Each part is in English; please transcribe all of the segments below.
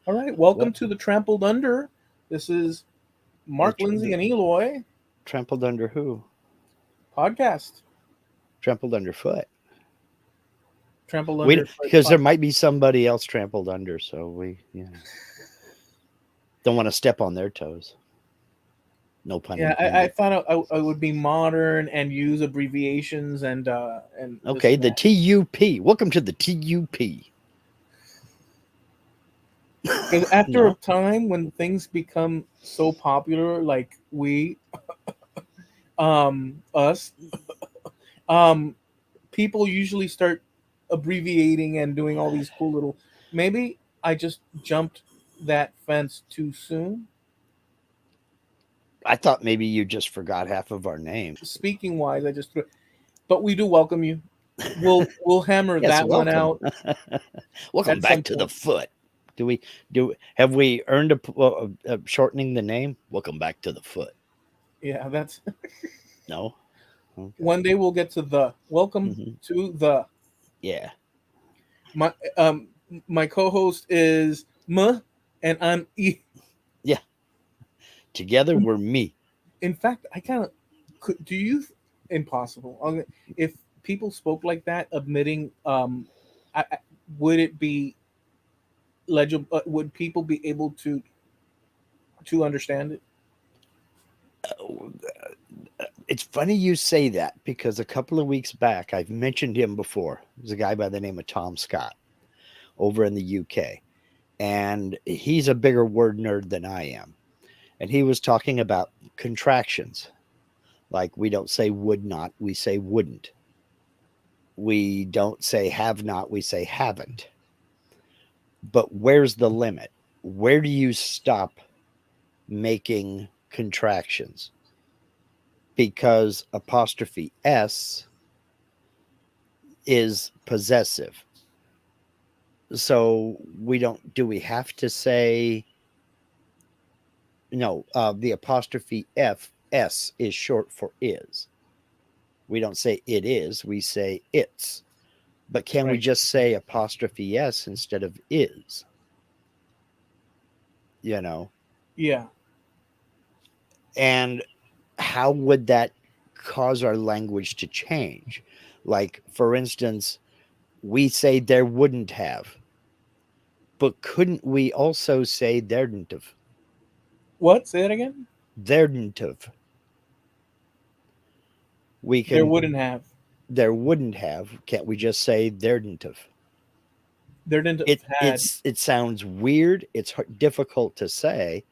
All right, welcome What? to the Trampled Under. This is The, Mark, Lindsay, and Eloy trampled under who? podcast. Trampled underfoot. Trampled We Under because there podcast. might be somebody else trampled under, so we don't want to step on their toes. No pun Yeah, I intended. thought I would be modern and use abbreviations and this Okay, and the that. TUP. Welcome to the TUP. Because after a No, time when things become so popular, like we, us, um, people usually start abbreviating and doing all these cool little. Maybe I just jumped that fence too soon. I thought maybe you just forgot half of our name. Speaking wise, I just threw. But we do welcome you. We'll hammer Yes, that one welcome. out Welcome at some back to the point. foot. Do we do? Have we earned a shortening the name? Welcome back to the foot. Yeah, that's No. Okay. one day we'll get to the welcome Hmm. to the Yeah. my um my co-host is M and I'm E. Yeah. Together we're me. In fact, I kind of could. Do you impossible? If people spoke like that, admitting I, would it be legible? Would people be able to understand it? It's funny you say that because a couple of weeks back I've mentioned him before. There's a guy by the name of Tom Scott over in the UK, and he's a bigger word nerd than I am. And he was talking about contractions. Like we don't say would not, we say wouldn't. We don't say have not, we say haven't. But where's the limit? Where do you stop making contractions? Because apostrophe S is possessive. So we don't, do we have to say, no, the apostrophe S is short for is. We don't say it is, we say it's. But can we Right. just say apostrophe S instead of is? You know, Yeah. and how would that cause our language to change? Like, for instance, we say there wouldn't have, but couldn't we also say there'dn't have? What? Say that again. There'dn't have. We There can, wouldn't have. there wouldn't have. Can't we just say there'dn't have? There didn't have It had. it sounds weird. It's difficult to say,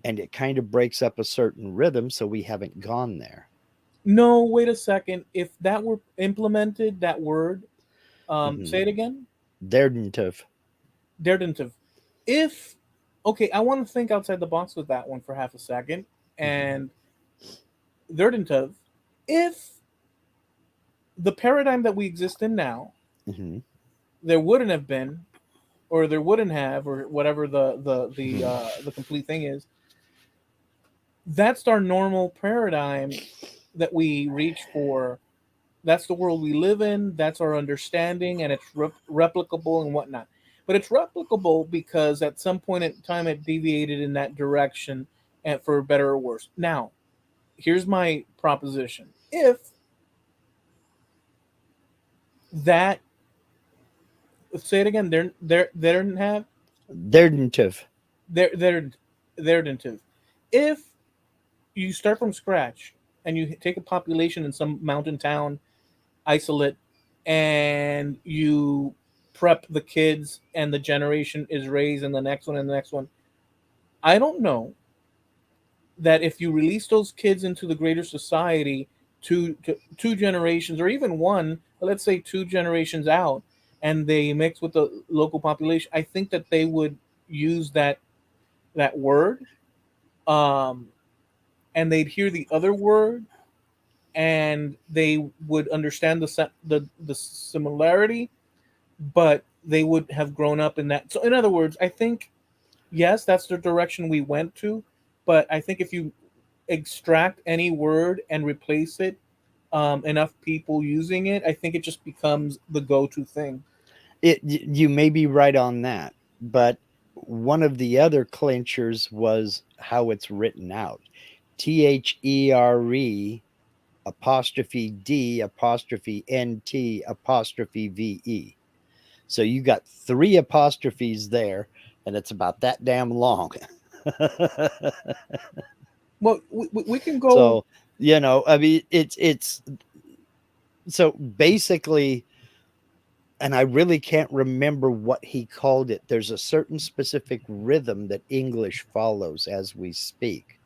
and it kind of breaks up a certain rhythm. So we haven't gone there. No, wait a second. If that were implemented, that word, Hmm. say it again. There'dn't have. There didn't have. If okay, I want to think outside the box with that one for half a second, Hmm. and there didn't have. If the paradigm that we exist in now, Hmm. there wouldn't have been, or there wouldn't have, or whatever Hmm. the complete thing is. That's our normal paradigm that we reach for. That's the world we live in. That's our understanding, and it's replicable and whatnot. But it's replicable because at some point in time it deviated in that direction, and for better or worse. Now, here's my proposition: if that, say it again, there didn't have There'dn't have. there there there didn't have. If you start from scratch and you take a population in some mountain town, isolate, and you prep the kids and the generation is raised and the next one and the next one. I don't know that if you release those kids into the greater society two generations or even one, let's say two generations out, and they mix with the local population, I think that they would use that word, um, and they'd hear the other word and they would understand the similarity, but they would have grown up in that. So, in other words, I think yes, that's the direction we went to, but I think if you extract any word and replace it, enough people using it, I think it just becomes the go-to thing. You may be right on that, but one of the other clinchers was how it's written out. THERE apostrophe D apostrophe NT apostrophe VE. So you got three apostrophes there, and it's about that damn long. Well, we can go. So, I mean, it's so basically, and I really can't remember what he called it. There's a certain specific rhythm that English follows as we speak.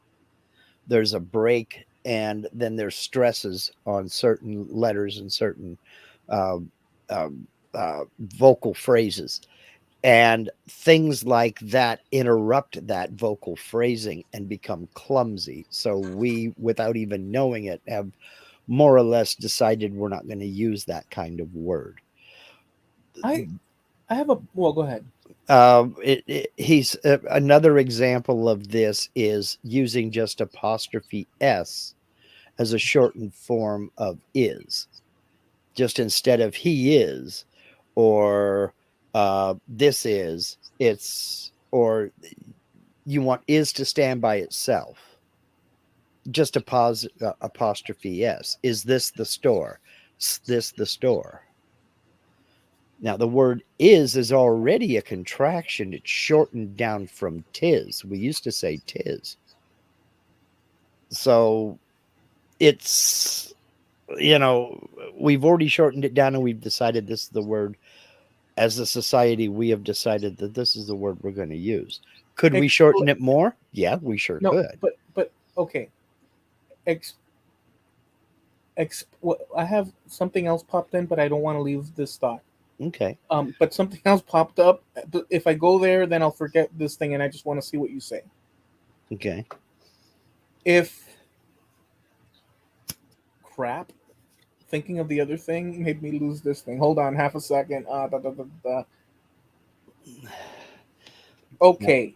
There's a break, and then there's stresses on certain letters and certain uh, uh, vocal phrases. And things like that interrupt that vocal phrasing and become clumsy. So we, without even knowing it, have more or less decided we're not going to use that kind of word. I I have a. Well, go ahead. He's another example of this is using just apostrophe s as a shortened form of is, just instead of he is or this is, it's, or you want is to stand by itself, just a apostrophe s. Is this the store? Is this the store? Now, the word is already a contraction. It's shortened down from tis. We used to say tis. So it's, we've already shortened it down and we've decided this is the word. As a society, we have decided that this is the word we're going to use. Could we shorten it more? Yeah, we sure No, could. but okay. Ex, well, I have something else popped in, but I don't want to leave this thought. Okay. But something else popped up. But if I go there, then I'll forget this thing, and I just want to see what you say. Okay. If crap, thinking of the other thing made me lose this thing. Hold on, half a second. No. Okay,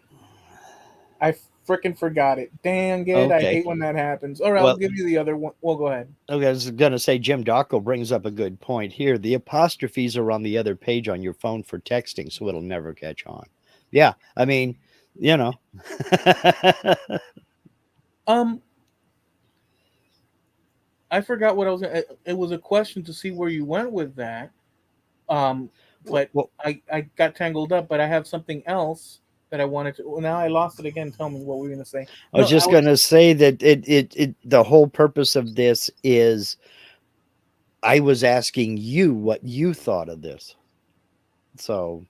I freaking forgot it. Dang it! I Okay. hate when that happens. All right, I'll Well, give you the other one. Well, go ahead. okay, I was going to say Jim Docko brings up a good point here. The apostrophes are on the other page on your phone for texting, so it'll never catch on. Yeah, I mean, you know. Um, I forgot what I was. It was a question to see where you went with that. Um, but Well, I got tangled up. But I have something else that I wanted to. Well, now I lost it again. Tell me what we were gonna say. I was No, I just was. going to say that the whole purpose of this is I was asking you what you thought of this. So,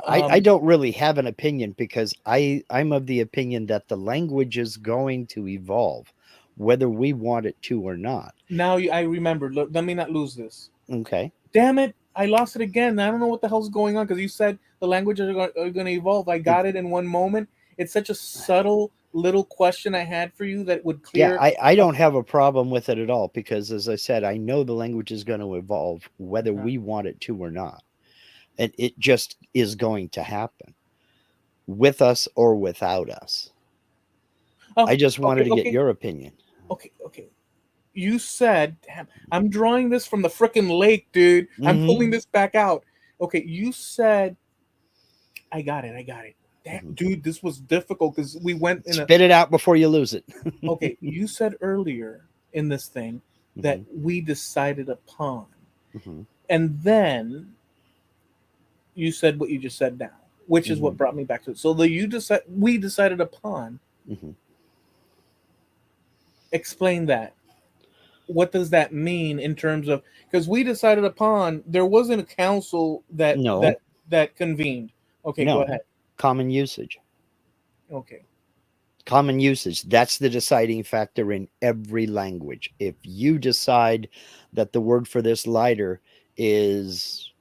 I Um, don't really have an opinion because I'm of the opinion that the language is going to evolve, whether we want it to or not. now I remember. Let me not lose this. Okay. Damn it! I lost it again. I don't know what the hell's going on because you said the languages are going to evolve. I It, got it in one moment. It's such a subtle little question I had for you that would yeah, clear. I don't have a problem with it at all because, as I said, I know the language is going to evolve whether Uh, we want it to or not. And it just is going to happen with us or without us. oh, I just wanted okay, to get okay, your opinion. okay. You said, damn, I'm drawing this from the freaking lake, dude. I'm Hmm. pulling this back out. Okay, you said, I got it. I got it. Damn, Hmm. dude, this was difficult because we went in a. Spit it out before you lose it. Okay, you said earlier in this thing that Hmm. we decided upon. Hmm. And then you said what you just said now, which is Hmm. what brought me back to it. So the you decide we decided upon. Hmm. Explain that. What does that mean in terms of because we decided upon there wasn't a council No, that convened. Okay, go no. ahead. Common usage. Okay. Common usage. That's the deciding factor in every language. If you decide that the word for this lighter is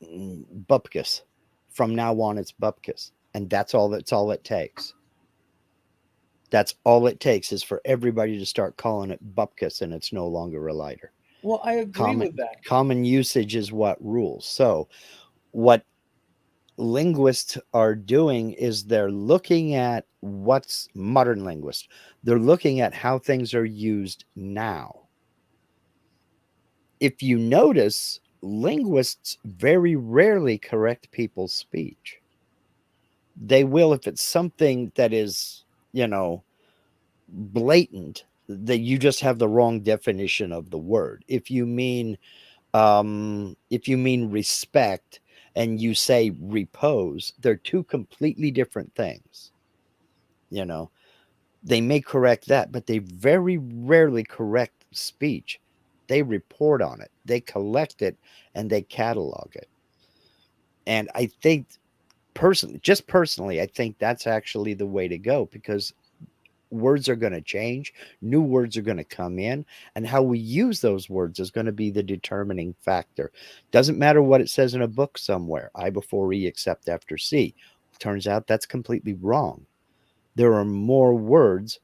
bupkis, from now on it's bupkis. And that's all it takes. That's all it takes is for everybody to start calling it bupkis and it's no longer a lighter. Well, I agree Common with that. common usage is what rules. So what linguists are doing is they're looking at what's modern linguists. They're looking at how things are used now. If you notice, linguists very rarely correct people's speech. They will if it's something that is, you know, blatant, that you just have the wrong definition of the word. If you mean respect and you say repose, they're two completely different things. You know, they may correct that, but they very rarely correct speech. They report on it, they collect it, and they catalog it. And I think personally, I think that's actually the way to go, because words are going to change, new words are going to come in, and how we use those words is going to be the determining factor. Doesn't matter what it says in a book somewhere, I before E except after C. Turns out that's completely wrong. There are more words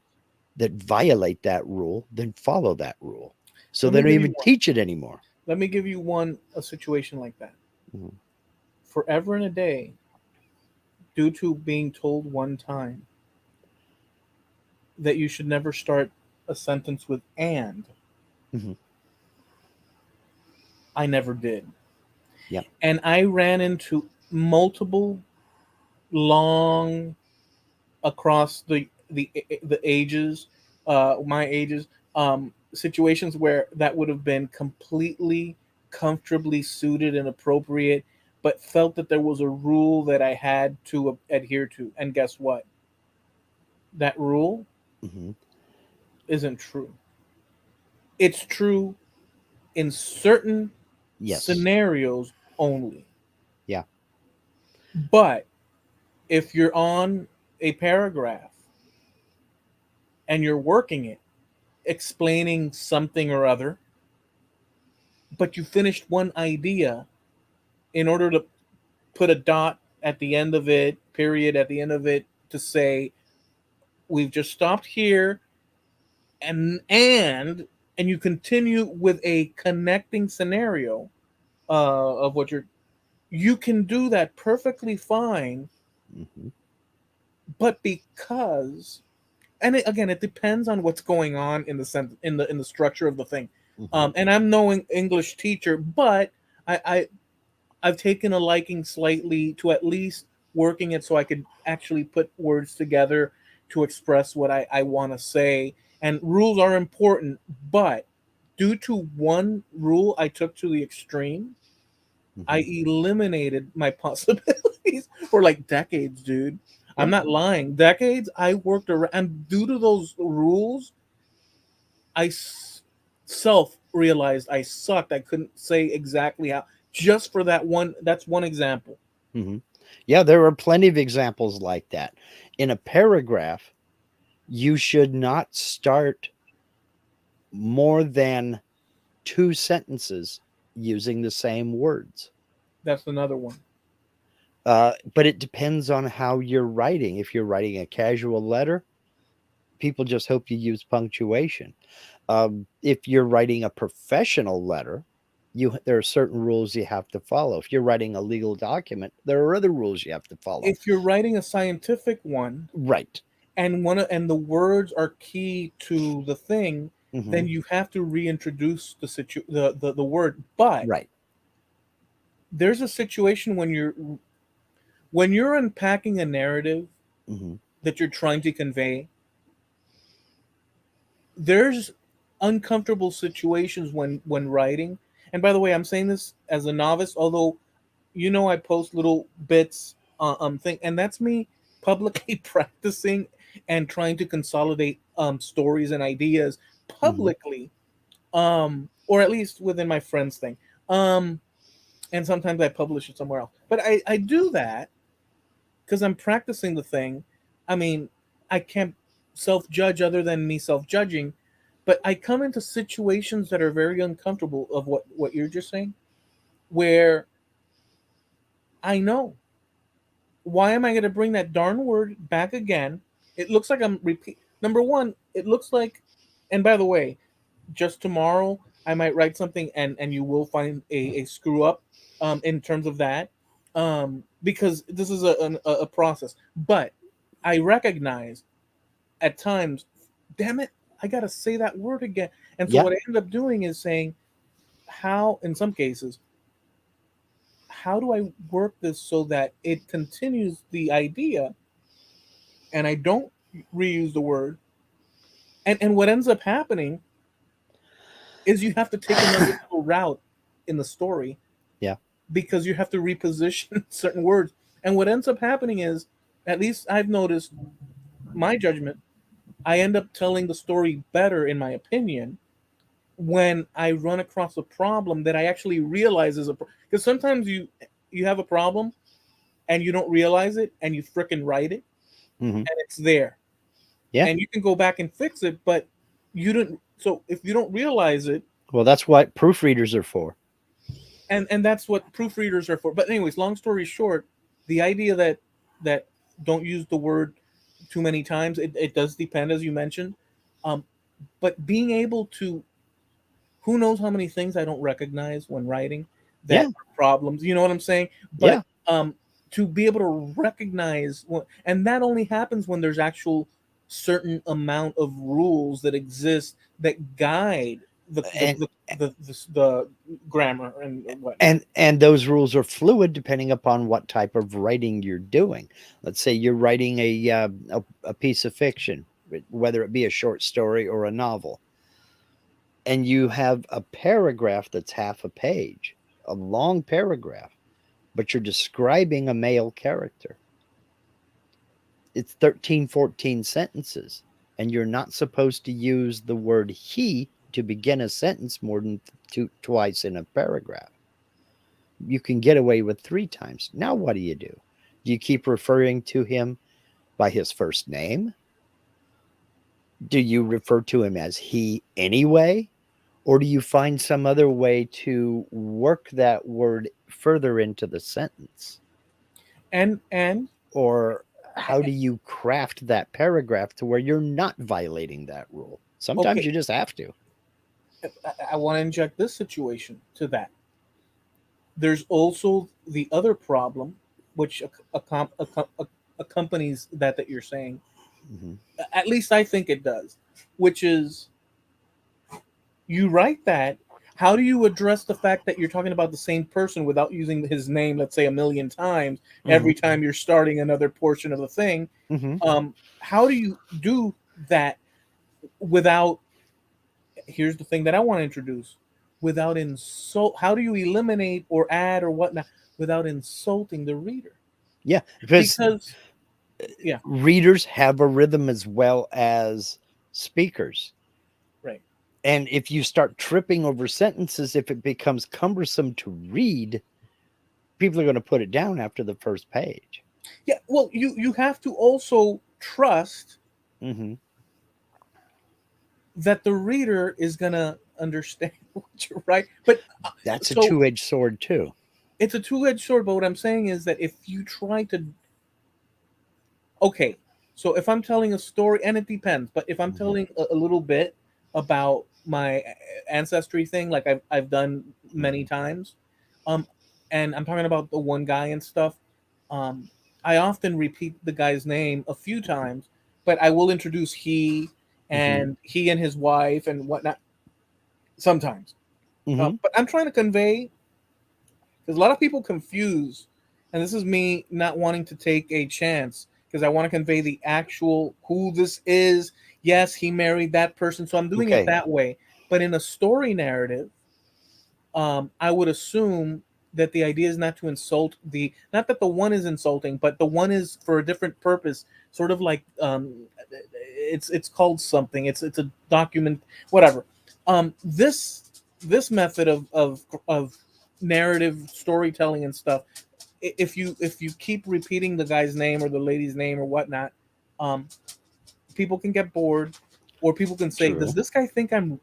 that violate that rule than follow that rule. So Let they me don't give you even one. teach it anymore. Let me give you one a situation like that. Mhm. Forever and a day, due to being told one time that you should never start a sentence with and, Mhm. I never did. Yep. And I ran into multiple long across the ages, my ages, situations where that would have been completely comfortably suited and appropriate, but felt that there was a rule that I had to adhere to. And guess what? That rule Mhm. isn't true. It's true in certain Yes. scenarios only. Yeah. But if you're on a paragraph and you're working it, explaining something or other, but you finished one idea in order to put a dot at the end of it, period at the end of it, to say we've just stopped here, and you continue with a connecting scenario of what you can do that perfectly fine, Mhm. but because again, it depends on what's going on in the in the structure of the thing. Mhm. And I'm no English teacher, but I I've taken a liking slightly to at least working it so I could actually put words together to express what I want to say. And rules are important, but due to one rule I took to the extreme, I Mhm. eliminated my possibilities for like decades, dude. I'm Yeah. not lying. Decades I worked around, and due to those rules, self realized I sucked. I couldn't say exactly how. Just for that one, that's one example. Mhm. Yeah, there are plenty of examples like that. In a paragraph, you should not start more than two sentences using the same words. That's another one. But it depends on how you're writing. If you're writing a casual letter, people just hope you use punctuation. If you're writing a professional letter, there are certain rules you have to follow. If you're writing a legal document, there are other rules you have to follow. If you're writing a scientific one, Right. and the words are key to the thing, Hmm. then you have to reintroduce the word. But Right. there's a situation when you're unpacking a narrative Hmm. that you're trying to convey. There's uncomfortable situations when writing. And by the way, I'm saying this as a novice, although I post little bits thing, and that's me publicly practicing and trying to consolidate stories and ideas Hmm. publicly, or at least within my friends thing. And sometimes I publish it somewhere else, but I do that because I'm practicing the thing. I mean, I can't self judge other than me self judging, but I come into situations that are very uncomfortable of what you're just saying, where I know, why am I going to bring that darn word back again? It looks like I'm repeat. Number one, it looks like, and by the way, just tomorrow I might write something, and you will find a screw up, in terms of that, because this is a process. But I recognize at times, damn it, I gotta say that word again. And so Yeah. what I end up doing is saying, how in some cases, how do I work this so that it continues the idea and I don't reuse the word? And what ends up happening is you have to take another little route in the story Yeah. because you have to reposition certain words. And what ends up happening is, at least I've noticed, my judgment, I end up telling the story better, in my opinion, when I run across a problem that I actually realize is a because sometimes you have a problem and you don't realize it and you fricking write it Hmm. and it's there Yeah. and you can go back and fix it, but you didn't. So if you don't realize it, Well, that's what proofreaders are for. and that's what proofreaders are for. But anyways, long story short, the idea that don't use the word too many times, it does depend, as you mentioned, um, but being able to, who knows how many things I don't recognize when writing that Yeah. are problems. You know what I'm saying? But Yeah. to be able to recognize, and that only happens when there's actual certain amount of rules that exist that guide the the And the, the grammar and whatnot. and those rules are fluid depending upon what type of writing you're doing. Let's say you're writing a piece of fiction, whether it be a short story or a novel, and you have a paragraph that's half a page, a long paragraph, but you're describing a male character. It's 13, 14 sentences, and you're not supposed to use the word he to begin a sentence more than twice in a paragraph. You can get away with three times. Now, what do? Do you keep referring to him by his first name? Do you refer to him as he anyway? Or do you find some other way to work that word further into the sentence? And Or how do you craft that paragraph to where you're not violating that rule? Sometimes okay, you just have to. I want to inject this situation to that. There's also the other problem, which accompanies that you're saying. Mhm. At least I think it does, which is, you write that. How do you address the fact that you're talking about the same person without using his name, let's say, a million times Mhm. every time you're starting another portion of the thing? Mhm. How do you do that without? Here's the thing that I want to introduce: without insult. How do you eliminate or add or whatnot without insulting the reader? Yeah, because Because yeah, readers have a rhythm as well as speakers. right. And if you start tripping over sentences, if it becomes cumbersome to read, people are going to put it down after the first page. Yeah, well, you have to also trust Hmm. that the reader is gonna understand what you're right. But That's a so two-edged sword too. it's a two-edged sword. But what I'm saying is that if you try to, okay, so if I'm telling a story, and it depends, but if I'm Hmm. telling a little bit about my ancestry thing, like I've done many Hmm. times, um, and I'm talking about the one guy and stuff, um, I often repeat the guy's name a few times, but I will introduce Hmm. he and his wife and whatnot sometimes. Hmm. But I'm trying to convey, because a lot of people confuse, and this is me not wanting to take a chance because I want to convey the actual who this is. Yes, he married that person, so I'm doing it Okay. that way. But in a story narrative, I would assume that the idea is not to insult the, not that the one is insulting, but the one is for a different purpose, sort of like it's called something. It's a document, whatever. This method of narrative storytelling and stuff, if you keep repeating the guy's name or the lady's name or whatnot, um, people can get bored, or people can say, "Does True. this guy think I'm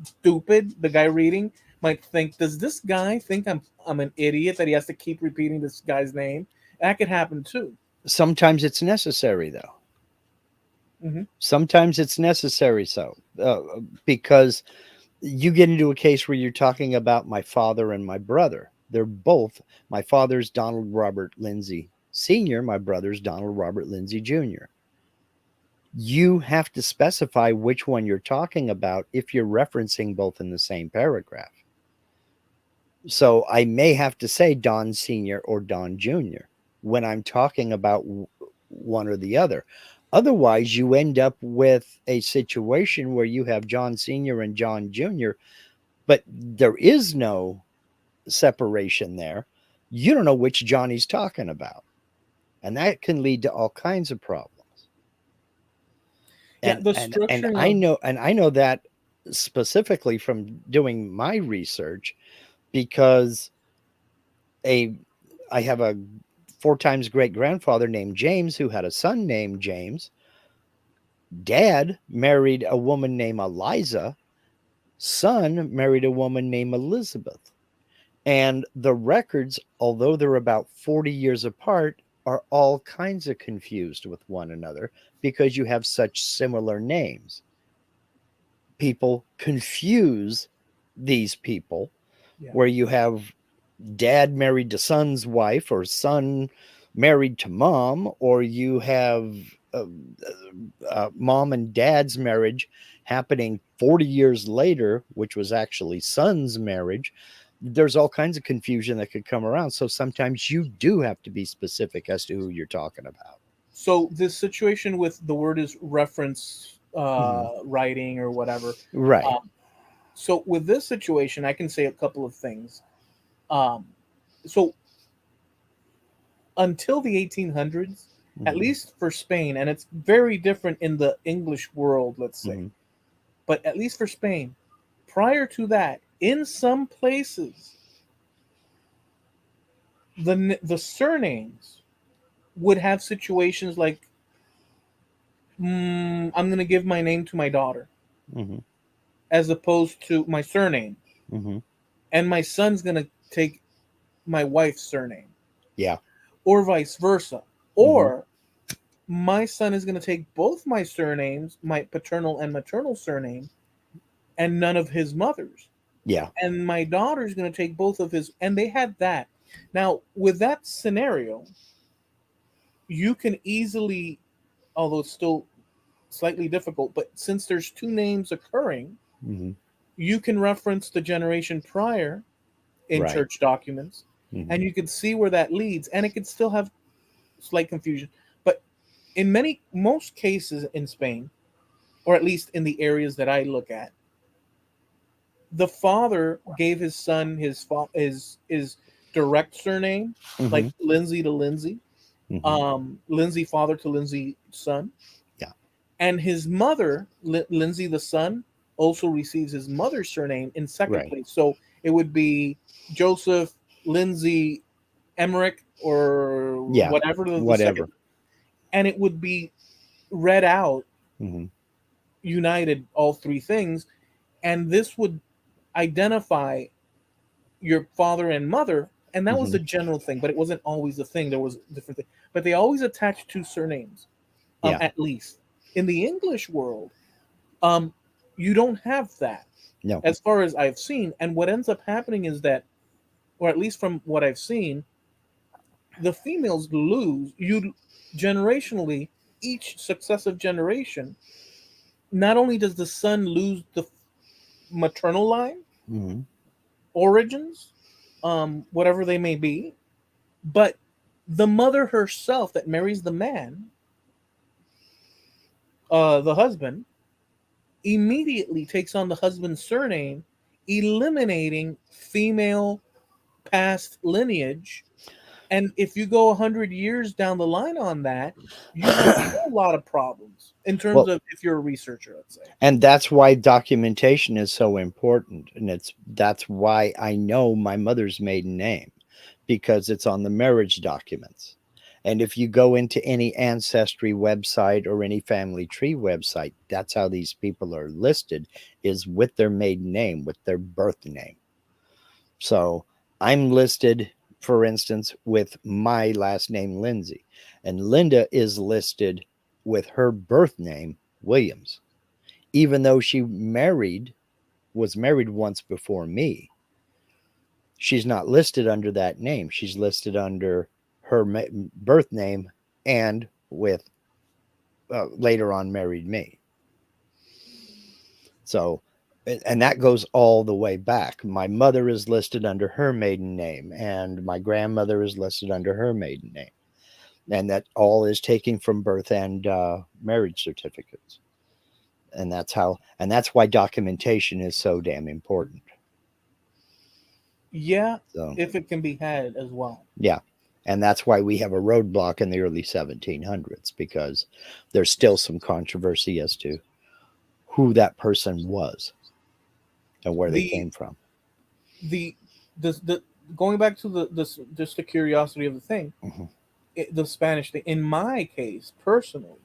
stupid?" The guy reading might think, "Does this guy think I'm an idiot that he has to keep repeating this guy's name?" That could happen too. Sometimes it's necessary, though. Hmm. Sometimes it's necessary, because you get into a case where you're talking about my father and my brother. They're both, my father's Donald Robert Lindsay Sr., my brother's Donald Robert Lindsay Jr. You have to specify which one you're talking about if you're referencing both in the same paragraph. So I may have to say Don Sr. or Don Jr. when I'm talking about one or the other. Otherwise, you end up with a situation where you have John Sr. and John Jr., but there is no separation there. You don't know which John he's talking about. And that can lead to all kinds of problems. Yeah, And the and and structuring I of know and I know that specifically from doing my research because a I have a four times great grandfather named James who had a son named James. Dad married a woman named Eliza. Son married a woman named Elizabeth. And the records, although they're about 40 years apart, are all kinds of confused with one another because you have such similar names. People confuse these people yeah. where you have dad married to son's wife or son married to mom, or you have mom and dad's marriage happening 40 years later, which was actually son's marriage. There's all kinds of confusion that could come around. So sometimes you do have to be specific as to who you're talking about. So this situation with the word is reference Mhm. writing or whatever. Right. Um, so with this situation, I can say a couple of things. Um, so until the 1800s, at Hmm. least for Spain, and it's very different in the English world, let's say, Hmm. but at least for Spain, prior to that, in some places, the surnames would have situations like, I'm going to give my name to my daughter, Hmm. as opposed to my surname, Hmm. and my son's going to take my wife's surname, Yeah. or vice versa. Hmm. Or my son is going to take both my surnames, my paternal and maternal surname, and none of his mother's. Yeah. And my daughter's going to take both of his. And they had that. Now, with that scenario, you can easily, although it's still slightly difficult, but since there's two names occurring, Hmm. you can reference the generation prior in Right. church documents, Hmm. and you can see where that leads, and it could still have slight confusion. But in most cases in Spain, or at least in the areas that I look at, the father gave his son his direct surname, Hmm. like Lindsay to Lindsay, Hmm. Lindsay father to Lindsay son, Yeah. and his mother, Lindsay the son, also receives his mother's surname in second Right. place. So it would be Joseph Lindsay Emmerich or Yeah. whatever the second, Whatever. and it would be read out Hmm. united all three things, and this would identify your father and mother, and that was Hmm. the general thing, but it wasn't always the thing. There was different things, but they always attached two surnames, Yeah. at least in the English world. Um, you don't have that, No. as far as I've seen. And what ends up happening is that, or at least from what I've seen, the females lose. You generationally, each successive generation, not only does the son lose the maternal line Hmm. origins, whatever they may be, but the mother herself that marries the man, the husband, immediately takes on the husband's surname, eliminating female past lineage. And if you go 100 years down the line on that, you have a whole lot of problems in terms Well, of if you're a researcher, let's say. and that's why documentation is so important, and that's why I know my mother's maiden name because it's on the marriage documents. And if you go into any ancestry website or any family tree website, that's how these people are listed, is with their maiden name, with their birth name. So I'm listed, for instance, with my last name Lindsay, and Linda is listed with her birth name Williams, even though she was married once before me. She's not listed under that name. She's listed under her birth name and with later on married me. So and that goes all the way back. My mother is listed under her maiden name, and my grandmother is listed under her maiden name, and that all is taken from birth and marriage certificates. And that's why documentation is so damn important. Yeah, So if it can be had as well. yeah, and that's why we have a roadblock in the early 1700s, because there's still some controversy as to who that person was and where they The came from. the the going back to the just the curiosity of the thing, Hmm. the Spanish thing. In my case, personally,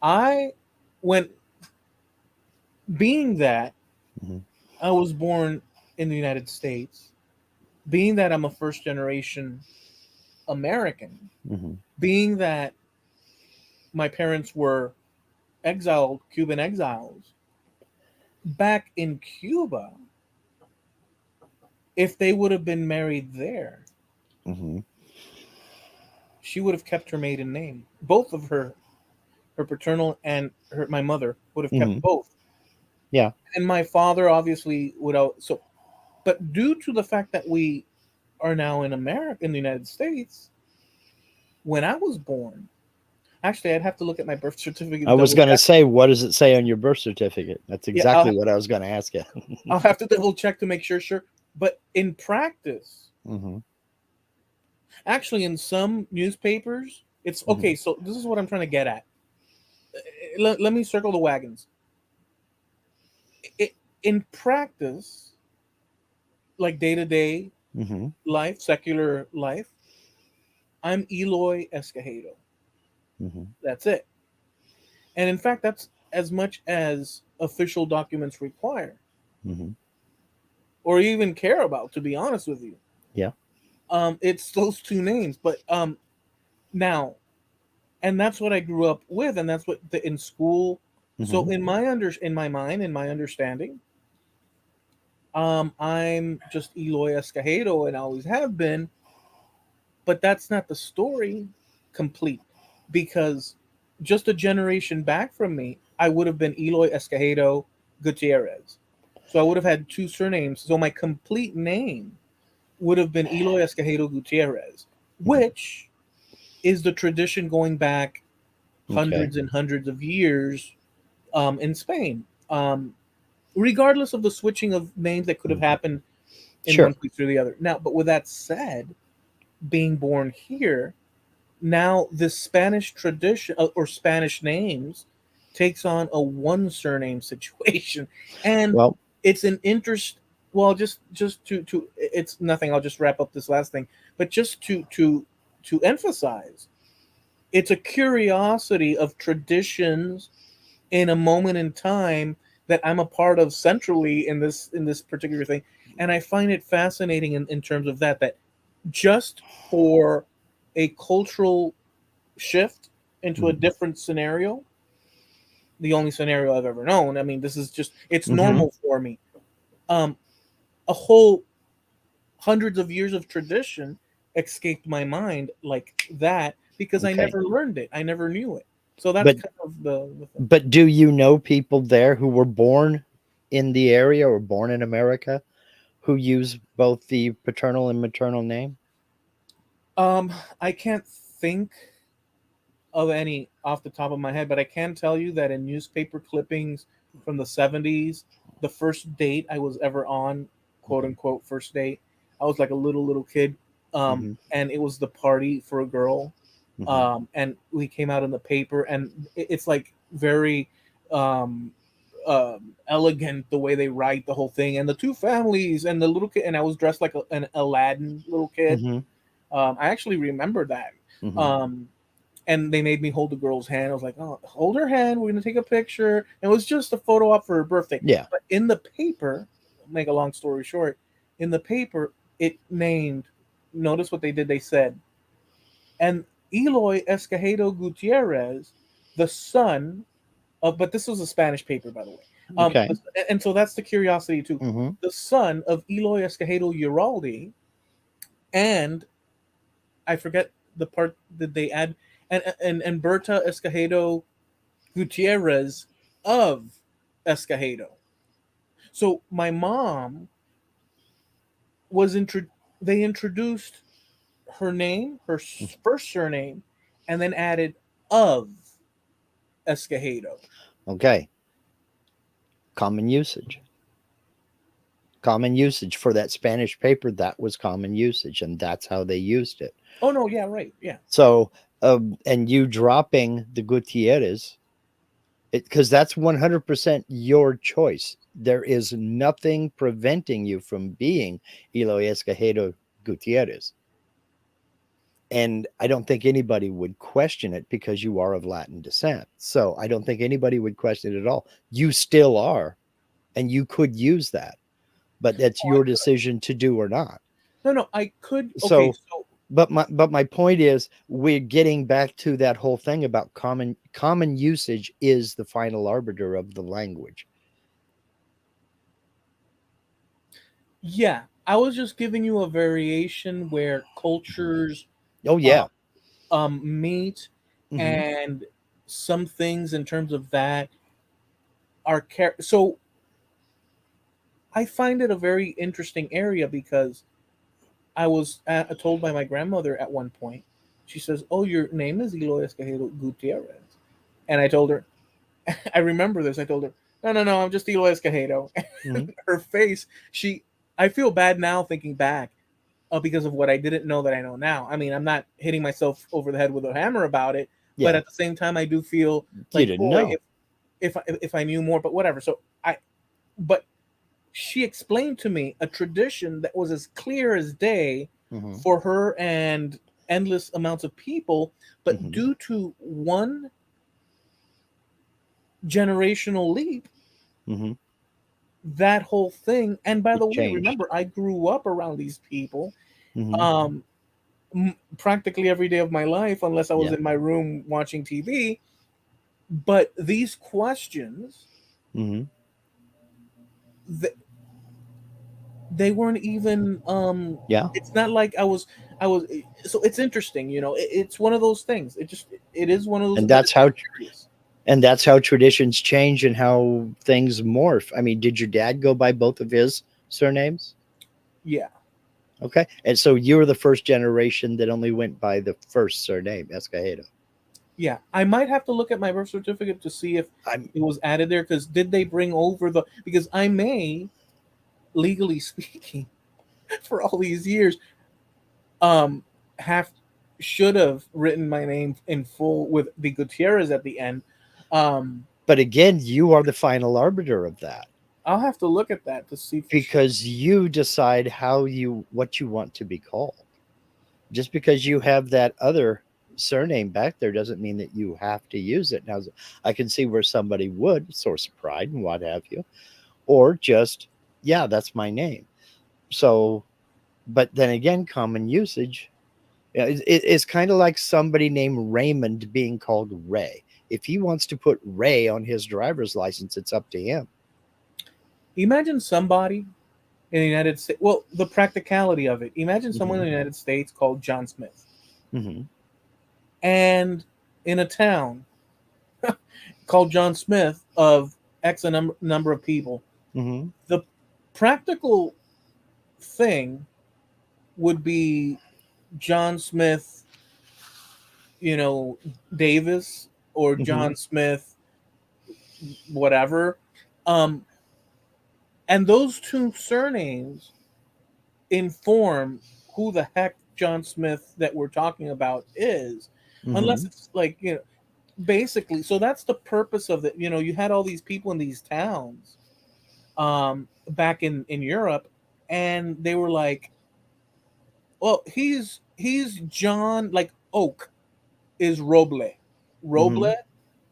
I when being that Hmm. I was born in the United States, being that I'm a first generation American, Hmm. being that my parents were exiled Cuban exiles back in Cuba, if they would have been married there, Hmm. she would have kept her maiden name. Both of her paternal and my mother would have kept Hmm. both. Yeah. And my father obviously would so, but due to the fact that we are now in America, in the United States, when I was born, actually, I'd have to look at my birth certificate I to was double going to check. say, what does it say on your birth certificate? That's Yeah, exactly what I was going to ask you. I'll have to double check to make sure. But in practice, Hmm. actually, in some newspapers, it's Hmm. okay. So this is what I'm trying to get at. Let me circle the wagons. In practice, like day to day Hmm. life, secular life, I'm Eloy Escojedo. Hmm. That's it. And in fact, that's as much as official documents require Hmm. or even care about, to be honest with you. Yeah. It's those two names. But now, and that's what I grew up with, and that's what in school. So Hmm. in my mind, in my understanding, I'm just Eloy Escojedo and always have been. But that's not the story complete, because just a generation back from me, I would have been Eloy Escojedo Gutierrez. So I would have had two surnames. So my complete name would have been Eloy Escojedo Gutierrez, Hmm. which is the tradition going back Okay. hundreds and hundreds of years in Spain. Regardless of the switching of names that could have Hmm. happened in Sure. one place or the other. Now, but with that said, being born here, now this Spanish tradition or Spanish names takes on a one surname situation, and Well, it's an interest. Well, just to it's nothing. I'll just wrap up this last thing, but just to emphasize, it's a curiosity of traditions in a moment in time that I'm a part of centrally in this particular thing, and I find it fascinating in terms of that just for a cultural shift into a hmm. different scenario, the only scenario I've ever known. I mean, this is just it's Hmm. normal for me. Um, a whole hundreds of years of tradition escaped my mind like that because I Okay. never learned it. I never knew it. So that's But kind of the thing. do you know people there who were born in the area or born in America who use both the paternal and maternal name? I can't think of any off the top of my head, but I can tell you that in newspaper clippings from the 70s, the first date I was ever on, quote Hmm. unquote, first date, I was like a little kid. Hmm. And it was the party for a girl. Hmm. And we came out in the paper, and it's like very elegant the way they write the whole thing, and the two families and the little kid, and I was dressed like an Aladdin little kid. Hmm. I actually remember that. Hmm. Um, and they made me hold the girl's hand. I was like, "Oh, hold her hand. We're gonna take a picture." And it was just a photo op for her birthday. Yeah. But in the paper, make a long story short, in the paper it named. Notice what they did. They said, and Eloy Escojedo Gutierrez, the son of. But this was a Spanish paper, by the way. Okay. And so that's the curiosity too. Hmm. The son of Eloy Escojedo Uralde, and I forget the part that they add, and Berta Escojedo Gutierrez of Escojedo. So my mom was they introduced her name, her first surname, and then added of Escojedo. Okay. Common usage. Common usage for that Spanish paper. That was common usage, and that's how they used it. Oh no, yeah, right, yeah. So, and you dropping the Gutierrez, because that's 100% your choice. There is nothing preventing you from being Eloy Escojedo Gutierrez. And I don't think anybody would question it because you are of Latin descent. So I don't think anybody would question it at all. You still are, and you could use that, but that's Oh, I your could. decision to do or not. No, no, I could. Okay, So, so but my point is, we're getting back to that whole thing about common usage is the final arbiter of the language. yeah, I was just giving you a variation where cultures Oh uh, yeah. meet, Hmm. and some things in terms of that are so I find it a very interesting area because I was told by my grandmother at one point. She says, "Oh, your name is Eloy Escojedo Gutierrez," and I told her, I remember this. I told her, "No, no, no, I'm just Eloy Escojedo." Hmm. Her face, I feel bad now thinking back, because of what I didn't know that I know now. I mean, I'm not hitting myself over the head with a hammer about it, but Yeah. at the same time, I do feel You like, didn't boy, know. if I knew more, but whatever. But she explained to me a tradition that was as clear as day Hmm. for her and endless amounts of people, but Hmm. due to one generational leap, Hmm. that whole thing. And by the It way, changed. remember, I grew up around these people. Hmm. Um, Practically every day of my life, unless I was Yeah. in my room watching TV. But these questions, Hmm. th- they weren't even. Yeah. It's not like I was. So it's interesting, it's one of those things. It is one of those And that is that's how curious. traditions change and how things morph. I mean, did your dad go by both of his surnames? Yeah, Okay. And so you were the first generation that only went by the first surname, Escojedo. yeah. I might have to look at my birth certificate to see if I'm it was added there. Because did they bring over the? Because I may, legally speaking, for all these years, um have should have written my name in full with the Gutierrez at the end. um but again, you are the final arbiter of that I'll have to look at that to see for sure. because you decide what you want to be called. Just because you have that other surname back there doesn't mean that you have to use it. Now, I can see where somebody would, source of pride and what have you, or just, yeah, that's my name. So, but then again, common usage, it's kind of like somebody named Raymond being called Ray. If he wants to put Ray on his driver's license, it's up to him. Imagine somebody in the United States, well, the practicality of it, imagine someone Hmm. in the United States called John Smith, Hmm. and in a town called John Smith of number of people. Hmm. The practical thing would be John Smith, you know Davis, or Hmm. John Smith whatever. um and those two surnames inform who the heck John Smith that we're talking about is, unless Hmm. it's like, basically. So that's the purpose of it. You had all these people in these towns, back in Europe, and they were like, well, he's John, like oak is roble. Hmm. Roble,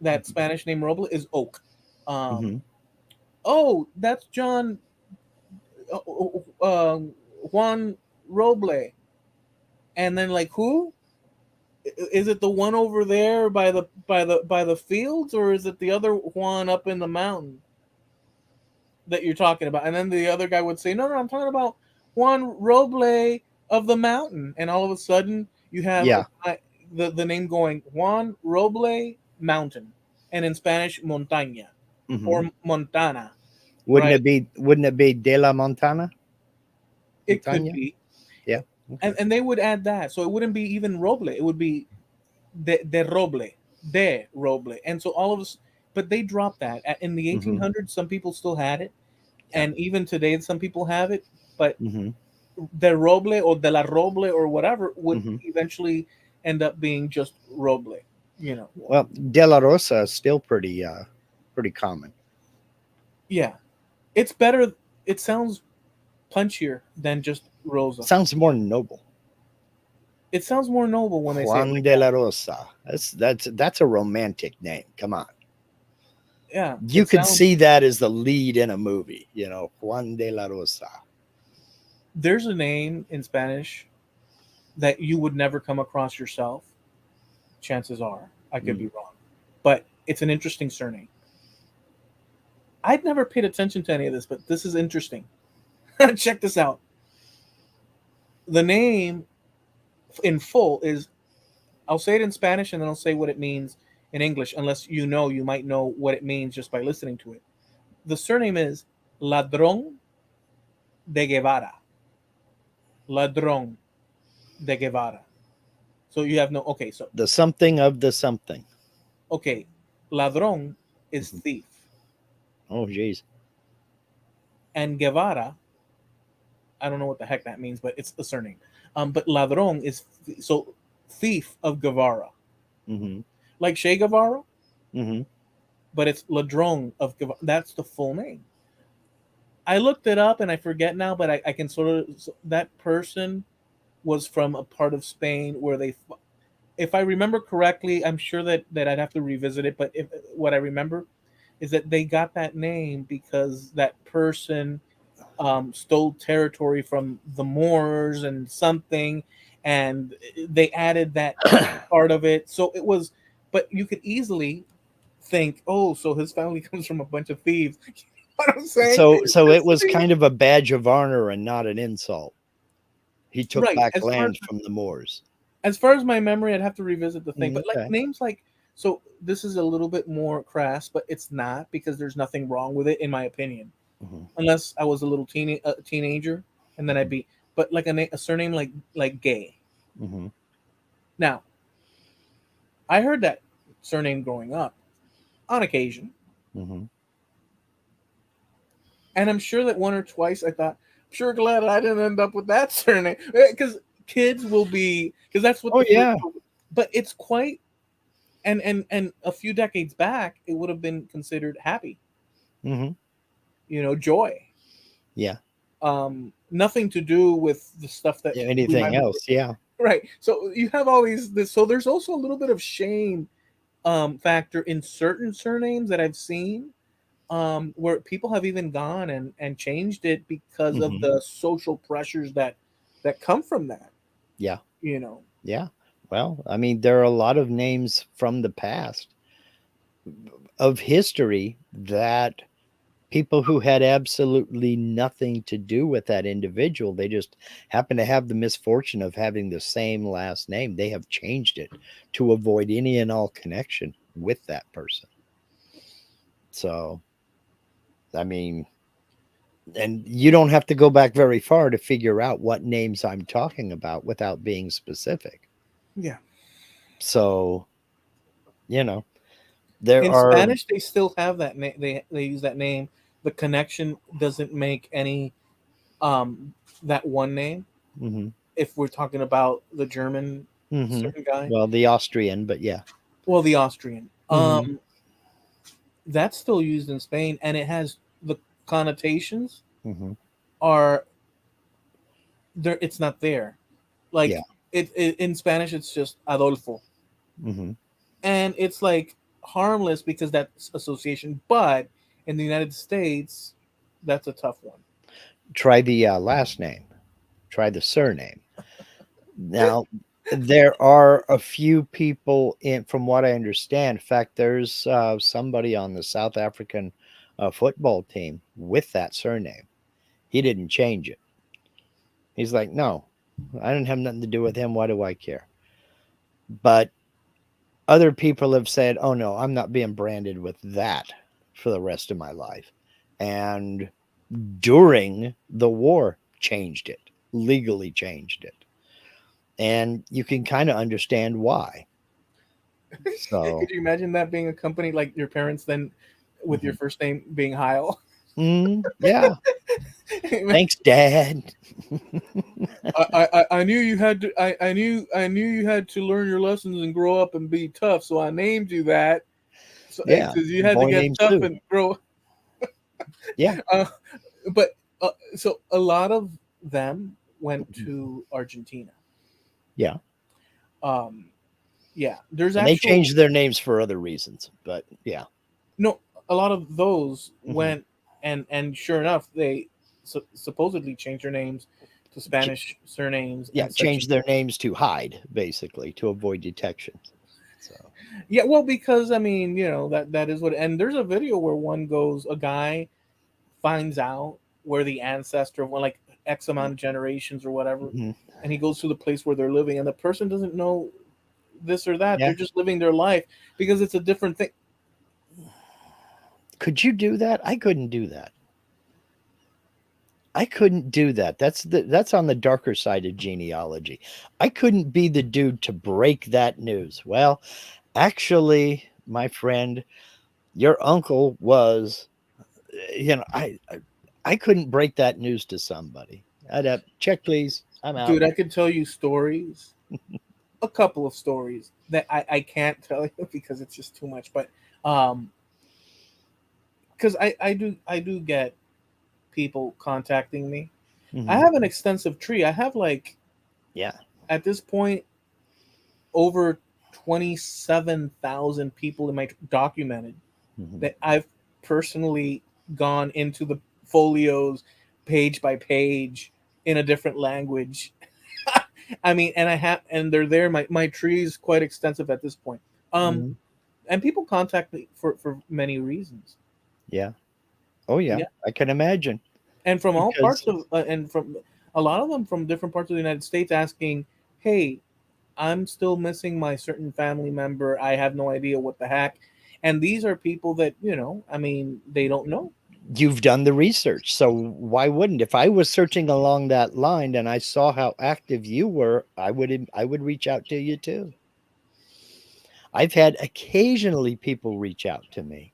that Spanish name roble is oak. um Hmm. oh, that's John, uh, Juan Roble. And then, like, who is it? The one over there by the fields, or is it the other Juan up in the mountain that you're talking about? And then the other guy would say, no, no, I'm talking about Juan Roble of the mountain. And all of a sudden, you have Yeah. the name going Juan Roble Mountain, and in Spanish, montaña Hmm. or montana. right? Wouldn't it be De La Montana? It could Montana? be, Yeah. Okay. and they would add that, so it wouldn't be even roble. It would be de roble, de roble, and so all of us. But they dropped that in the Hmm. 1800s. Some people still had it, Yeah. and even today, some people have it. But Hmm. de roble or de la roble or whatever would Hmm. eventually end up being just roble. You know, Well, De La Rosa is still pretty common. yeah, it's better. It sounds punchier than just Rosa. Sounds more noble. It sounds more noble when they say it Juan like de that. la Rosa. That's a romantic name. Come on. Yeah, You it could sounds. see that as the lead in a movie, Juan de la Rosa. There's a name in Spanish that you would never come across yourself. Chances are, I could Mm. be wrong, but it's an interesting surname. I'd never paid attention to any of this, but this is interesting. Check this out. The name in full is, I'll say it in Spanish and then I'll say what it means in English, unless you might know what it means just by listening to it. The surname is Ladrón de Guevara. Ladrón de Guevara. So you have no, okay, so, The something of the something. okay, Ladrón is Mhm. thief, Oh, geez. and Guevara, I don't know what the heck that means, but it's a surname. But Ladrón is, so thief of Guevara. Hmm. Like Che Guevara, Hmm. but it's Ladrón of Guevara. That's the full name. I looked it up and I forget now, but I can sort of, that person was from a part of Spain where they, if I remember correctly, I'm sure that I'd have to revisit it, but if what I remember is that they got that name because that person stole territory from the Moors and something, and they added that part of it. So it was, but you could easily think, oh, so his family comes from a bunch of thieves. You know what I'm saying? So it was kind of a badge of honor and not an insult. He took Right. back land from the Moors. As far as my memory, I'd have to revisit the thing. Mm, But like okay. names like, so this is a little bit more crass, but it's not, because there's nothing wrong with it in my opinion. Hmm. Unless I was a little teenager, and then I'd be. But like a surname like Gay. Hmm. Now I heard that surname growing up on occasion, Hmm. and I'm sure that one or twice I thought, sure glad I didn't end up with that surname, because kids will be, because that's what Oh the first. yeah. But it's quite, and a few decades back it would have been considered happy, Hmm. joy, Yeah. nothing to do with the stuff that we might Anything be. else? Yeah. Right, so you have all these this, so there's also a little bit of shame factor in certain surnames that I've seen, where people have even gone and changed it because of Hmm. the social pressures that come from that, Yeah. you know. Yeah. Well, I mean, there are a lot of names from the past of history that people who had absolutely nothing to do with that individual, they just happen to have the misfortune of having the same last name. They have changed it to avoid any and all connection with that person. So, I mean, and you don't have to go back very far to figure out what names I'm talking about without being specific. Yeah. So, you know, there In are. Spanish, they still have that name. They use that name. The connection doesn't make any um that one name. Hmm. If we're talking about the German Hmm. certain guy, Well, the Austrian, but yeah. well, the Austrian, Hmm. that's still used in Spain, and it has the connotations Hmm. are there. It's not there. Like Yeah. it in Spanish, it's just Adolfo, Hmm. and it's like harmless because that's association. But in the United States, that's a tough one. Try the last name. Try the surname. Now, there are a few people in, from what I understand. In fact, there's somebody on the South African football team with that surname. He didn't change it. He's like, no, I didn't have nothing to do with him. Why do I care? But other people have said, oh no, I'm not being branded with that for the rest of my life. and during the war changed it, legally changed it. And you can kind of understand why. Could So, you imagine that being a company like your parents then, with your mhm. first name being Heil? Yeah. Thanks, Dad. I knew you had to. I knew you had to learn your lessons and grow up and be tough. So I named you that. So Yeah. because you had to Boy get named tough Sue. and grow. Yeah. Uh, but so a lot of them went Mhm. to Argentina. Yeah. Um, yeah, there's And they actual changed their names for other reasons, but yeah. no. A lot of those Hmm. went, and sure enough, they supposedly changed their names to Spanish surnames Yeah, and such. changed their names to hide, basically, to avoid detection. So, Yeah, well, because I mean, that is what. And there's a video where one goes, a guy finds out where the ancestor of one, like X amount of generations or whatever, mhm. and he goes to the place where they're living, and the person doesn't know this or that. Yeah. They're just living their life because it's a different thing. Could you do that? I couldn't do that. I couldn't do that. That's on the darker side of genealogy. I couldn't be the dude to break that news. Well, actually, my friend, your uncle was, I couldn't break that news to somebody. I'd have check, please. I'm out. Dude, I could tell you stories, a couple of stories that I can't tell you because it's just too much. But um, because I do get people contacting me. I Hmm. have an extensive tree. I have like Yeah. at this point over 27,000 people in my documented Hmm. that I've personally gone into the folios page by page in a different language. I mean, and they're there. My tree is quite extensive at this point. Um, Hmm. and people contact me for many reasons. Yeah. Oh, yeah. Yeah, I can imagine and from all because, parts of and from a lot of them from different parts of the United States asking, "Hey, I'm still missing my certain family member. I have no idea what the heck." And these are people that, I mean, they don't know. you've done the research. So why wouldn't? If I was searching along that line and I saw how active you were, I would reach out to you too. I've had occasionally people reach out to me,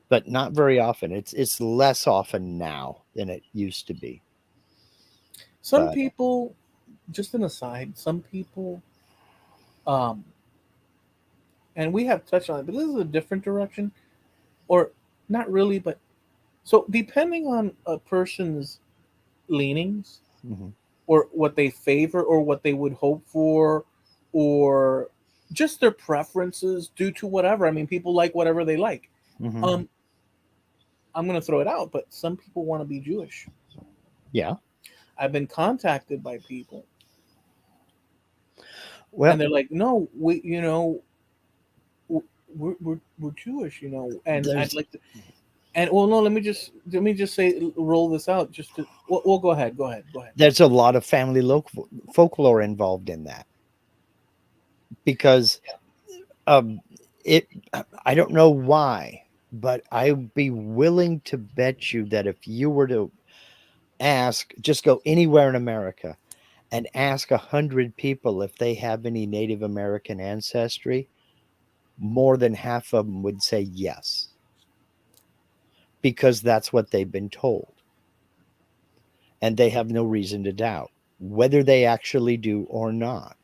but not very often. It's less often now than it used to be. Some But people, just an aside, some people, um, and we have touched on it, but this is a different direction, or not really, but so depending on a person's leanings mhm, or what they favor or what they would hope for, or just their preferences due to whatever. I mean, people like whatever they like. mhm. Um, I'm going to throw it out, but some people want to be Jewish. Yeah. I've been contacted by people, Well, and they're like, "No, we're Jewish, and I'd there's like to." And well, no, let me just say, roll this out. Just to, well, go ahead, go ahead, go ahead. there's a lot of family folklore involved in that because um it I don't know why, but I'd be willing to bet you that if you were to ask, just go anywhere in America and ask 100 people if they have any Native American ancestry, more than half of them would say yes, because that's what they've been told. And they have no reason to doubt whether they actually do or not.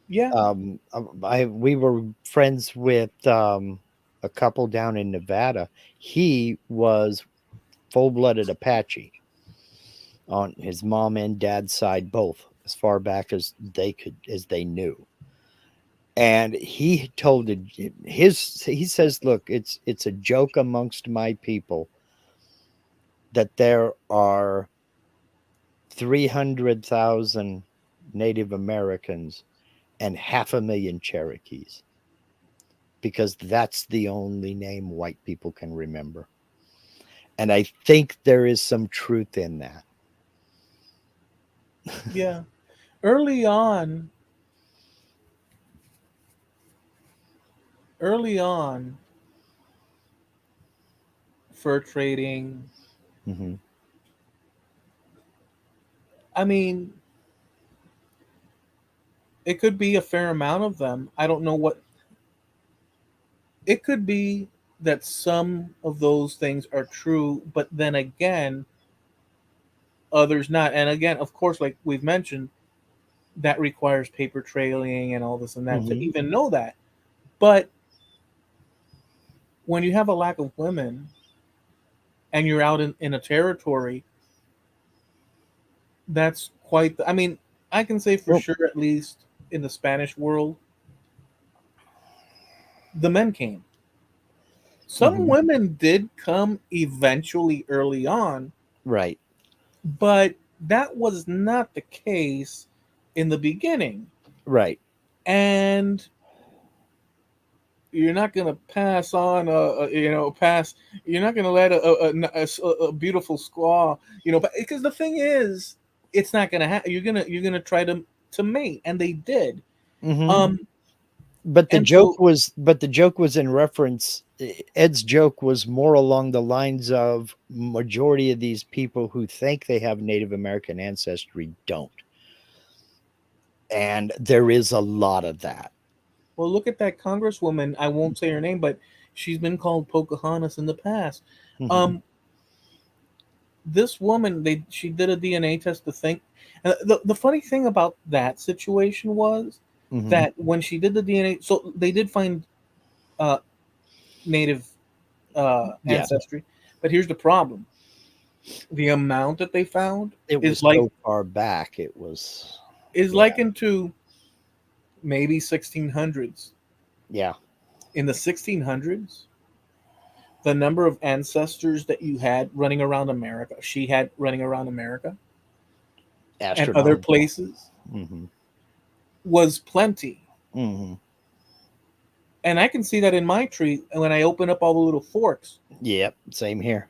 Yeah, We were friends with a couple down in Nevada. He was full blooded Apache on his mom and dad's side, both as far back as they knew. And he told he says, look, it's a joke amongst my people that there are 300,000 Native Americans and 500,000 Cherokees, because that's the only name white people can remember. And I think there is some truth in that. yeah. Early on, early on, fur trading. Hmm. I mean, it could be a fair amount of them. I don't know what it could be that some of those things are true, but then again, others not. And again, of course, like we've mentioned, that requires paper trailing and all this and that to Hmm. even know that. But when you have a lack of women and you're out in a territory, that's quite. I mean, I can say for Well, sure, at least in the Spanish world, the men came. Some hmm. women did come eventually early on, Right, but that was not the case in the beginning. right. And you're not going to pass on pass you're not going to let a beautiful squaw, but because the thing is it's not going to happen. You're going to try to mate, and they did. Hmm. um But and so the joke was in reference. Ed's joke was more along the lines of majority of these people who think they have Native American ancestry don't, and there is a lot of that. well, look at that congresswoman. I won't say her name, but she's been called Pocahontas in the past. Hmm. um this woman, she did a DNA test to think. The funny thing about that situation was Hmm. that when she did the DNA, so they did find uh, native Yeah, ancestry, but here's the problem: the amount that they found it is was like so far back. It was, is yeah, likened to maybe 1600s. yeah, In the 1600s, the number of ancestors that you had running around America, she had running around America and other astronomical. places, Hmm. was plenty. Hmm. And I can see that in my tree when I open up all the little forks. Yep, same here.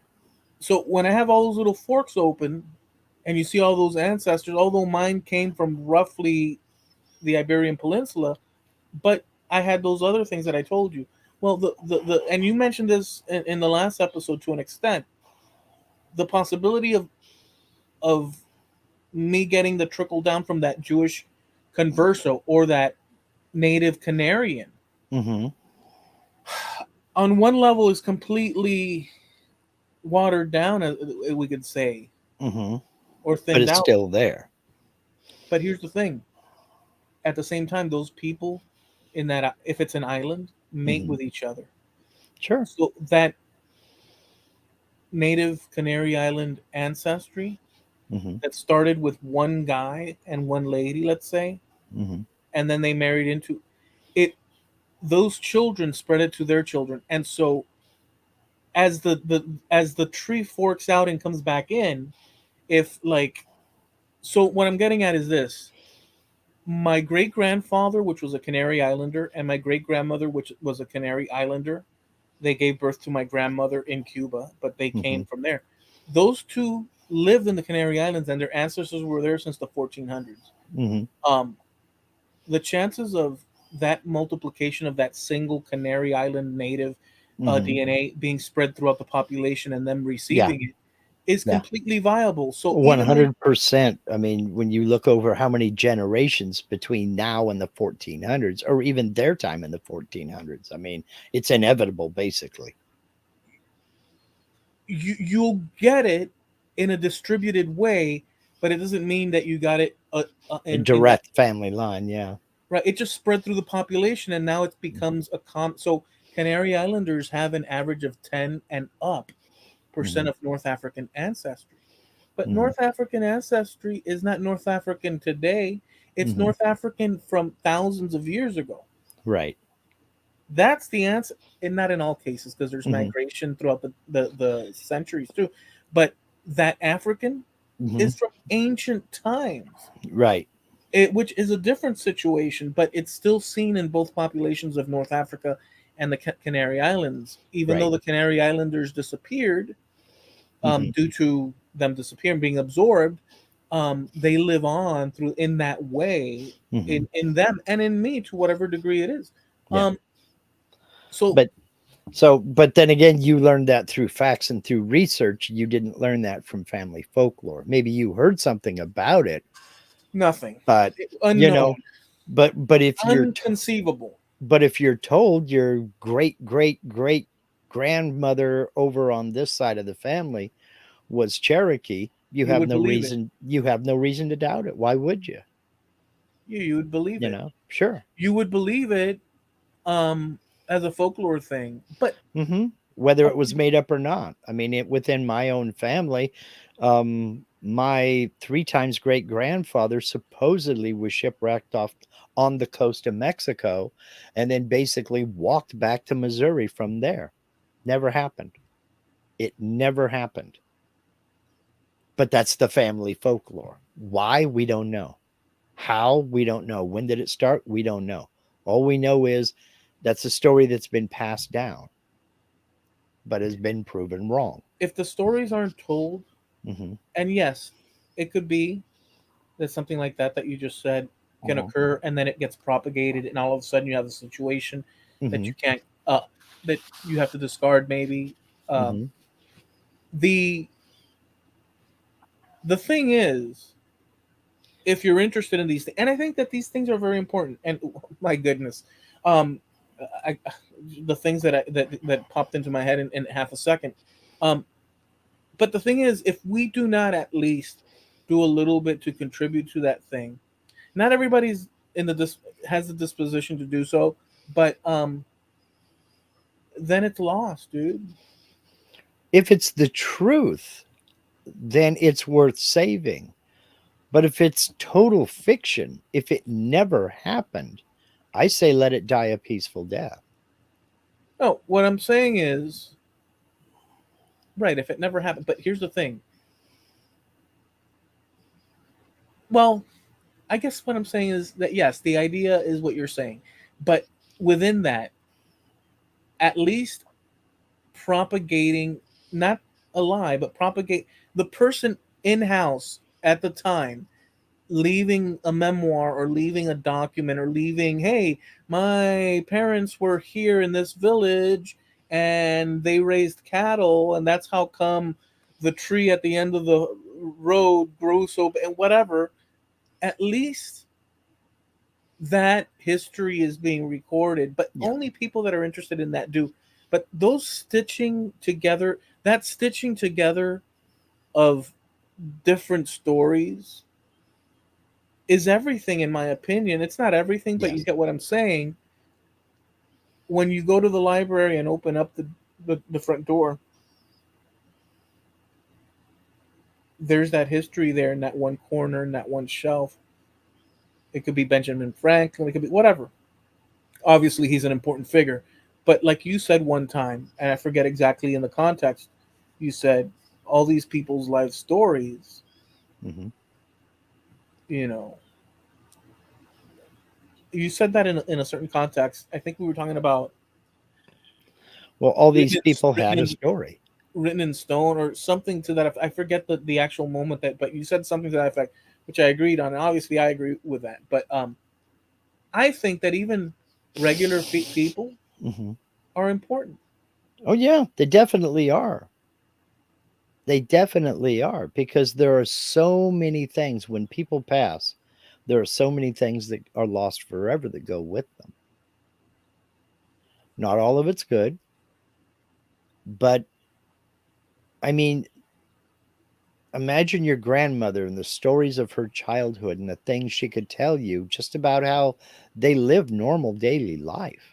So when I have all those little forks open and you see all those ancestors, although mine came from roughly the Iberian Peninsula, but I had those other things that I told you. Well, the and you mentioned this in the last episode to an extent, the possibility of me getting the trickle down from that Jewish converso or that native Canarian Hmm. on one level is completely watered down, we could say, Hmm. or But thinned it's out. still there. But here's the thing: at the same time, those people in that, if it's an island, mate Hmm. with each other. Sure. So that native Canary Island ancestry Hmm. that started with one guy and one lady, let's say, Hmm. and then they married into it. Those children spread it to their children, and so as the tree forks out and comes back in, if like, so what I'm getting at is this: my great grandfather, which was a Canary Islander, and my great grandmother, which was a Canary Islander, they gave birth to my grandmother in Cuba, but they Hmm. came from there. Those two lived in the Canary Islands, and their ancestors were there since the 1400s. Hmm. Um, the chances of that multiplication of that single Canary Island native Hmm. DNA being spread throughout the population and them Yeah, receiving it is yeah. completely viable. So even though 100%. I mean, when you look over how many generations between now and the 1400s, or even their time in the 1400s, I mean, it's inevitable, basically. you'll get it in a distributed way, but it doesn't mean that you got it A in that. direct family line. Yeah. Right, it just spread through the population, and now it Hmm. becomes a so Canary Islanders have an average of 10 and up Hmm. percent of North African ancestry. But Hmm. North African ancestry is not North African today. It's Hmm. North African from thousands of years ago. Right. That's the answer. And not in all cases, because there's Hmm. migration throughout the centuries too. But that African Hmm. is from ancient times, Right. which is a different situation, but it's still seen in both populations of North Africa and the Canary Islands. Even though Right. the Canary Islanders disappeared Hmm. due to them disappearing, being absorbed, they live on through in that way Hmm. in them and in me to whatever degree it is. Yeah. Um, so But So, but then again, you learned that through facts and through research. You didn't learn that from family folklore. Maybe you heard something about it, Nothing. but you Unknown, know, but if unconceivable. but if you're told your great great great grandmother over on this side of the family was Cherokee, You would believe it. you have no reason to doubt it. Why would you? You would believe You it. know, sure. You would believe it um as a folklore thing. But Hmm. Whether it was okay, made up or not. I mean, it within my own family, my three times great grandfather supposedly was shipwrecked off on the coast of Mexico and then basically walked back to Missouri from there. Never happened. It never happened. But that's the family folklore. Why? We don't know. How? We don't know. When did it start? We don't know. All we know is that's a story that's been passed down, but has been proven wrong. if the stories aren't told, Hmm. and yes, it could be that something like that you just said can Uh-huh. occur, and then it gets propagated, and all of a sudden you have a situation that Hmm. you can't that you have to discard maybe. Um, Hmm. the the thing is, if you're interested in these things, and I think that these things are very important. And my goodness, um, I, the things that popped into my head in half a second. Um, but the thing is, if we do not at least do a little bit to contribute to that thing, not everybody's in the has the disposition to do so, but then it's lost, dude. If it's the truth, then it's worth saving. But if it's total fiction, if it never happened, I say let it die a peaceful death. No, what I'm saying is, right, if it never happened. But here's the thing. Well, I guess what I'm saying is that yes, the idea is what you're saying, but within that, at least propagating not a lie, but propagate the person in house at the time, leaving a memoir or leaving a document or leaving, hey, my parents were here in this village and they raised cattle, and that's how come the tree at the end of the road grew so and whatever. At least that history is being recorded, but Yeah. only people that are interested in that do. But those stitching together, that stitching together of different stories is everything, in my opinion. It's not everything, but you Yes. get what I'm saying. When you go to the library and open up the front door, there's that history there in that one corner, in that one shelf. It could be Benjamin Franklin, it could be whatever. Obviously, he's an important figure. But like you said one time, and I forget exactly in the context, you said all these people's life stories, Hmm. you know, you said that in a certain context. I think we were talking about Well, all written these in, people written had a in story. written in stone or something to that. I forget the actual moment that, but you said something to that effect, which I agreed on. And obviously, I agree with that. But I think that even regular people Hmm. are important. Oh, yeah, they definitely are. They definitely are because there are so many things when people pass, there are so many things that are lost forever that go with them. Not all of it's good, but I mean, imagine your grandmother and the stories of her childhood and the things she could tell you just about how they live normal daily life.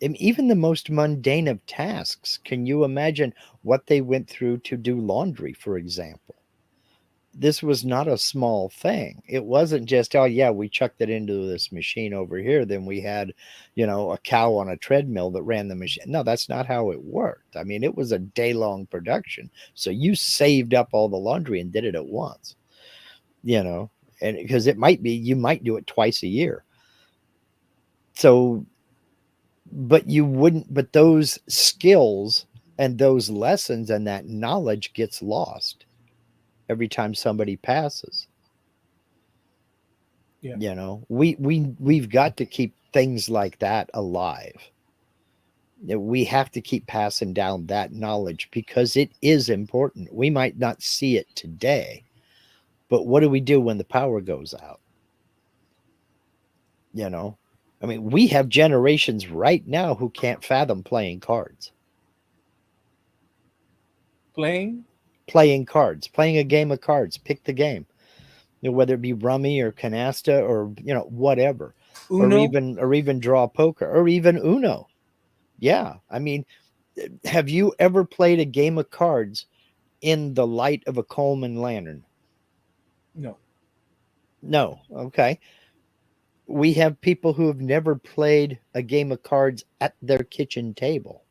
And even the most mundane of tasks. Can you imagine what they went through to do laundry, for example? This was not a small thing. It wasn't just, oh, yeah, we chucked it into this machine over here. Then we had, a cow on a treadmill that ran the machine. No, that's not how it worked. I mean, it was a day long production. So you saved up all the laundry and did it at once, you know, and because it might be, you might do it twice a year. So, but you wouldn't, but those skills and those lessons and that knowledge gets lost every time somebody passes. Yeah. We've got to keep things like that alive. We have to keep passing down that knowledge because it is important. We might not see it today, but what do we do when the power goes out? You know, I mean, we have generations right now who can't fathom playing cards, Playing playing a game of cards, pick the game, whether it be rummy or canasta or, whatever, Uno. or even draw poker or even Uno. Yeah. I mean, have you ever played a game of cards in the light of a Coleman lantern? No. No. Okay. We have people who have never played a game of cards at their kitchen table.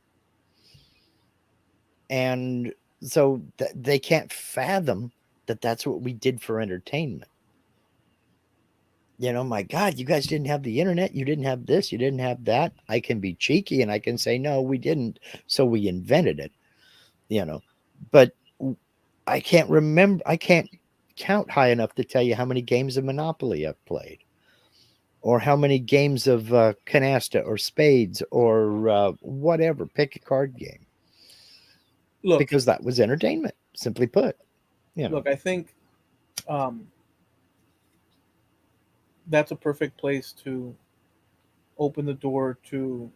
And so they can't fathom that that's what we did for entertainment. My God, you guys didn't have the internet. You didn't have this. You didn't have that. I can be cheeky and I can say, no, we didn't. So we invented it, you know. But I can't remember, I can't count high enough to tell you how many games of Monopoly I've played or how many games of canasta or spades or whatever. Pick a card game Look, because that was entertainment, simply put. You know. look. I think um, that's a perfect place to open the door to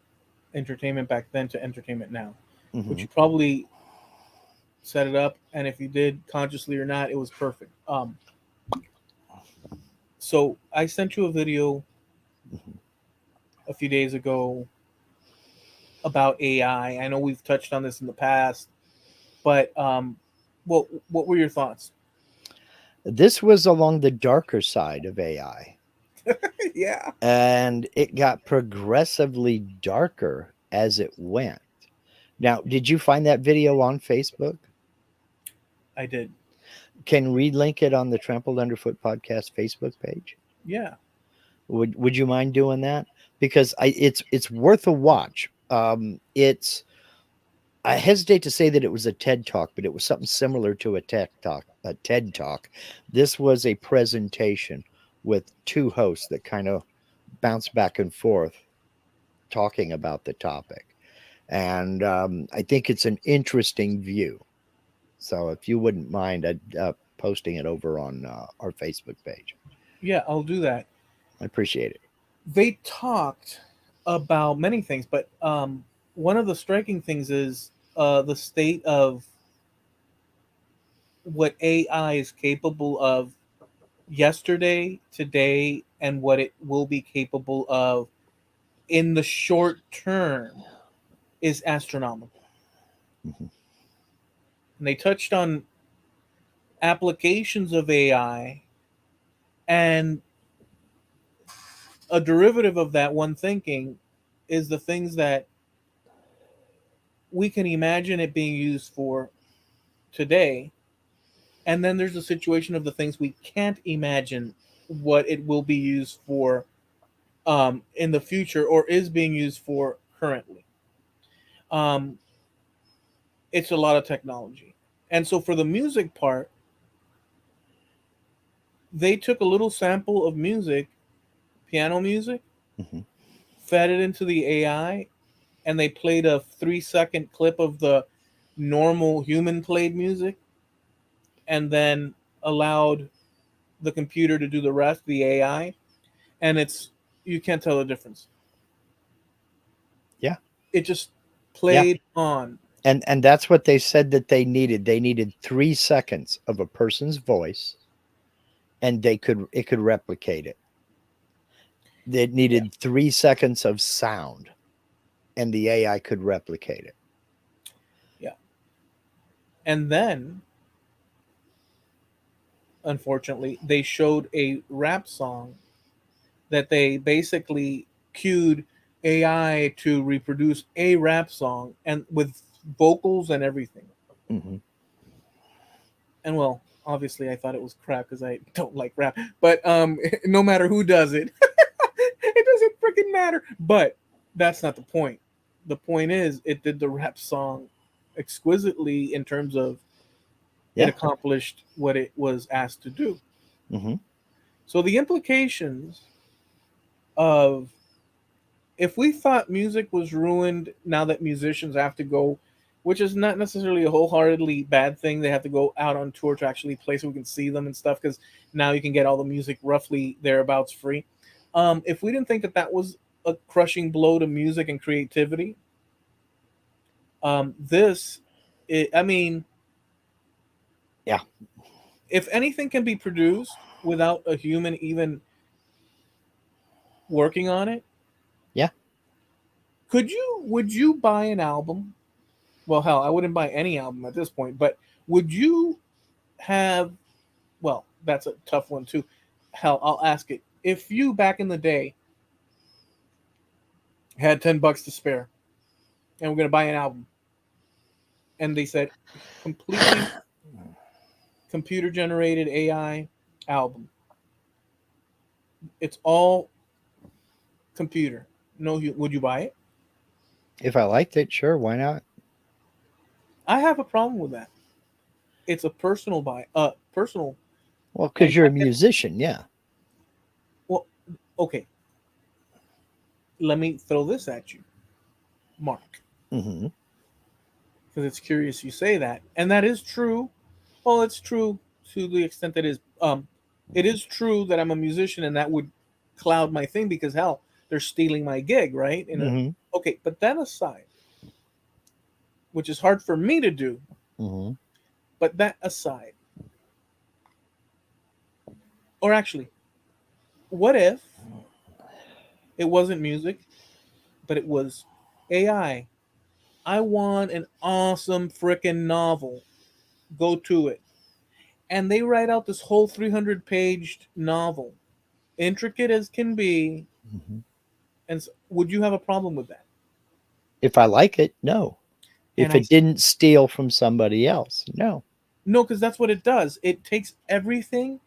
entertainment back then to entertainment now. Which Hmm. you probably set it up, and if you did consciously or not, it was perfect. So I sent you a video Hmm. a few days ago about AI. I know we've touched on this in the past, but what were your thoughts? This was along the darker side of AI, Yeah, and it got progressively darker as it went. Now, did you find that video on Facebook? I did. Can we link it on the Trampled Underfoot podcast Facebook page? Yeah, Would you mind doing that? Because it's worth a watch. It's I hesitate to say that it was a TED talk, but it was something similar to a TED talk. This was a presentation with two hosts that kind of bounced back and forth talking about the topic. And I think it's an interesting view. So if you wouldn't mind posting it over on our Facebook page, yeah, I'll do that. I appreciate it. They talked about many things, but one of the striking things is the state of what AI is capable of yesterday, today, and what it will be capable of in the short term is astronomical. Mhm. And they touched on applications of AI, and a derivative of that one thinking is the things that we can imagine it being used for today. And then there's a situation of the things we can't imagine what it will be used for in the future or is being used for currently. Um, it's a lot of technology. And so for the music part, they took a little sample of music, piano music, Mhm. fed it into the AI, and they played a 3-second clip of the normal human played music and then allowed the computer to do the rest, the AI. And it's, you can't tell the difference. Yeah, It just yeah, played on. and that's what they said that they needed. They needed 3 seconds of a person's voice, and it could replicate it. They Yeah. needed 3 seconds of sound, and the AI could replicate it. Yeah. And then, unfortunately, they showed a rap song that they basically cued AI to reproduce a rap song and with vocals and everything. Hmm. And well, obviously I thought it was crap because I don't like rap. But no matter who does it, it doesn't freaking matter. But that's not the point. The point is it did the rap song exquisitely in terms of it Yeah. accomplished what it was asked to do. Hmm. So the implications of if we thought music was ruined now that musicians have to go, which is not necessarily a wholeheartedly bad thing, they have to go out on tour to actually play so we can see them and stuff because now you can get all the music roughly thereabouts free. If we didn't think that that was a crushing blow to music and creativity, this, I mean, Yeah. if anything can be produced without a human even working on it, Yeah. would you buy an album? Well, hell, I wouldn't buy any album at this point, but would you have, well, that's a tough one too. Hell, I'll ask it. If you back in the day had $10 to spare and we're going to buy an album and they said completely computer generated AI album, it's all computer. No, would you buy it? If I liked it, sure, why not? I have a problem with that. It's a personal buy, personal, Well, and because you're I a get, musician, yeah. well, okay. Let me throw this at you, Mark, Hmm. because it's curious you say that, and that is true. Well, it's true to the extent that it is true that I'm a musician, and that would cloud my thing because hell, they're stealing my gig, right? Hmm. Okay, but that aside, which is hard for me to do, Hmm. but that aside, or actually, what if it wasn't music, but it was AI? I want an awesome freaking novel. Go to it. And they write out this whole 300-page novel, intricate as can be. Hmm. And would you have a problem with that? If I like it, no. And If I it didn't steal from somebody else, no. no, because that's what it does. It takes everything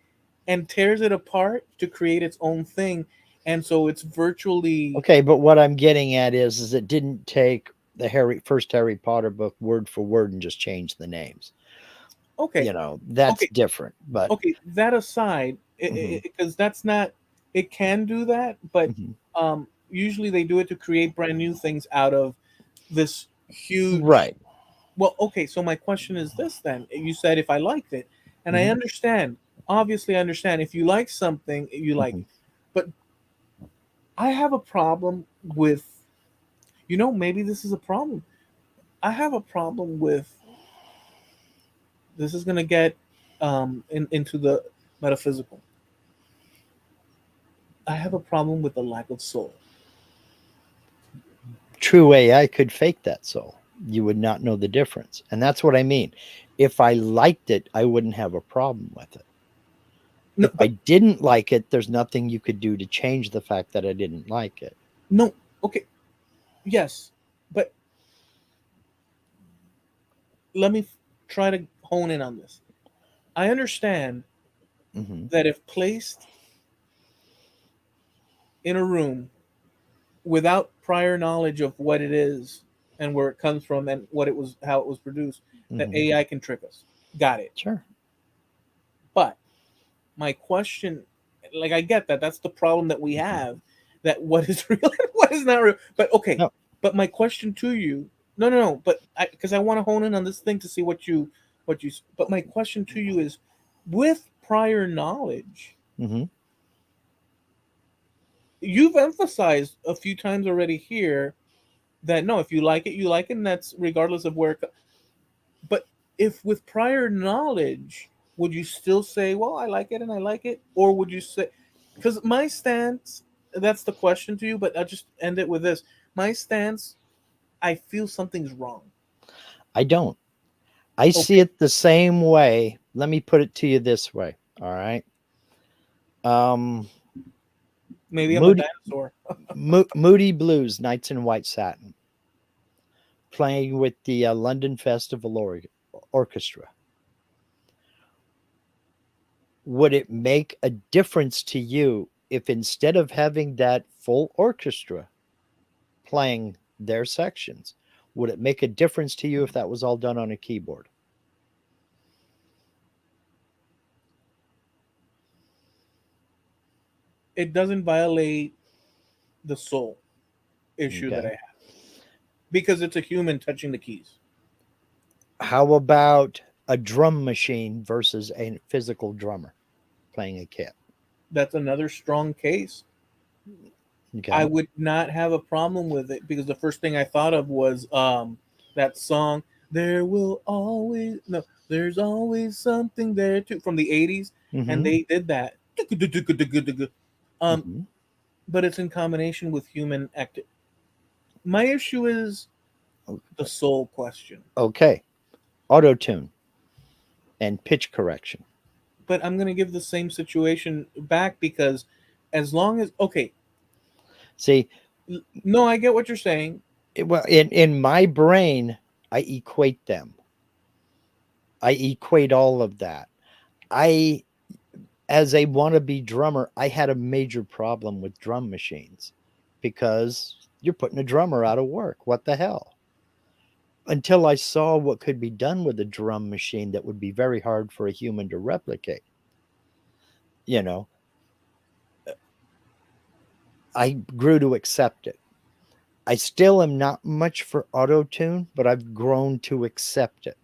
and tears it apart to create its own thing, and so it's virtually Okay, but what I'm getting at is it didn't take the first Harry Potter book word for word and just change the names. okay. That's Okay, different. But okay. That aside, hmm, because that's not, it can do that, but hmm, usually they do it to create brand new things out of this huge. right. Well, okay. So my question is this: then you said if I liked it, and I Hmm. understand. Obviously, I understand. If you like something, you like Hmm. it. But I have a problem with, maybe this is a problem. I have a problem with, this is going to get into the metaphysical. I have a problem with the lack of soul. True AI could fake that soul. You would not know the difference. And that's what I mean. If I liked it, I wouldn't have a problem with it. No, If I but didn't like it, there's nothing you could do to change the fact that I didn't like it. no, okay, yes, but let me try to hone in on this. I understand Hmm. that if placed in a room without prior knowledge of what it is and where it comes from and what it was, how it was produced, that Hmm. AI can trick us. Got it. Sure. But my question, like, I get that that's the problem that we Hmm. have, that what is real and what is not real. But okay, No. but my question to you, no, no, no, but because I want to hone in on this thing to see what you. But my question to you is, with prior knowledge, Hmm. you've emphasized a few times already here that no, if you like it, you like it, and that's regardless of where. But if with prior knowledge, would you still say, "Well, I like it and I like it," or would you say, because my stance, that's the question to you, but I'll just end it with this. My stance, I feel something's wrong. I don't. I see Okay, it the same way. Let me put it to you this way. All right. Um, maybe I'm a Moody, dinosaur. Moody Blues, Nights in White Satin, playing with the London Festival Orchestra. Would it make a difference to you if instead of having that full orchestra playing their sections, would it make a difference to you if that was all done on a keyboard? It doesn't violate the soul. issue that I Okay. have because it's a human touching the keys. How about a drum machine versus a physical drummer playing a kit? That's another strong case. I Okay. would not have a problem with it because the first thing I thought of was that song "There Will Always No, There's Always Something There Too" from the '80s, and Mm-hmm. they did that. Um, Mm-hmm. but it's in combination with human active. My issue is the soul question. Okay. Auto tune and pitch correction. But I'm gonna give the same situation back because as long as okay, See, no, I get what you're saying. well, in my brain, I equate them. I equate all of that. I, as a wannabe drummer, I had a major problem with drum machines because you're putting a drummer out of work. What the hell? Until I saw what could be done with a drum machine that would be very hard for a human to replicate. You know, I grew to accept it. I still am not much for auto tune, but I've grown to accept it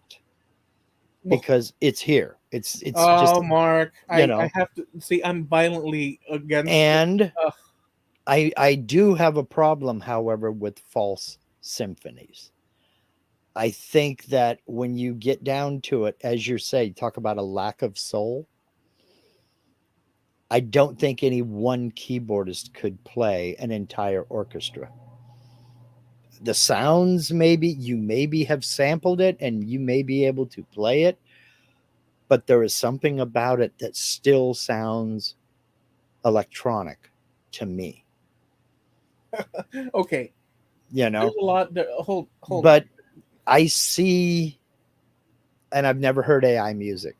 Well, because it's here. It's just, oh, Mark, you I know, have to see. I'm violently against it. and Ugh. I do have a problem, however, with false symphonies. I think that when you get down to it, as you say, talk about a lack of soul. I don't think any one keyboardist could play an entire orchestra. The sounds, maybe you maybe have sampled it and you may be able to play it, but there is something about it that still sounds electronic to me, Okay, you there's know. a lot. There, hold on. But I see, and I've never heard AI music,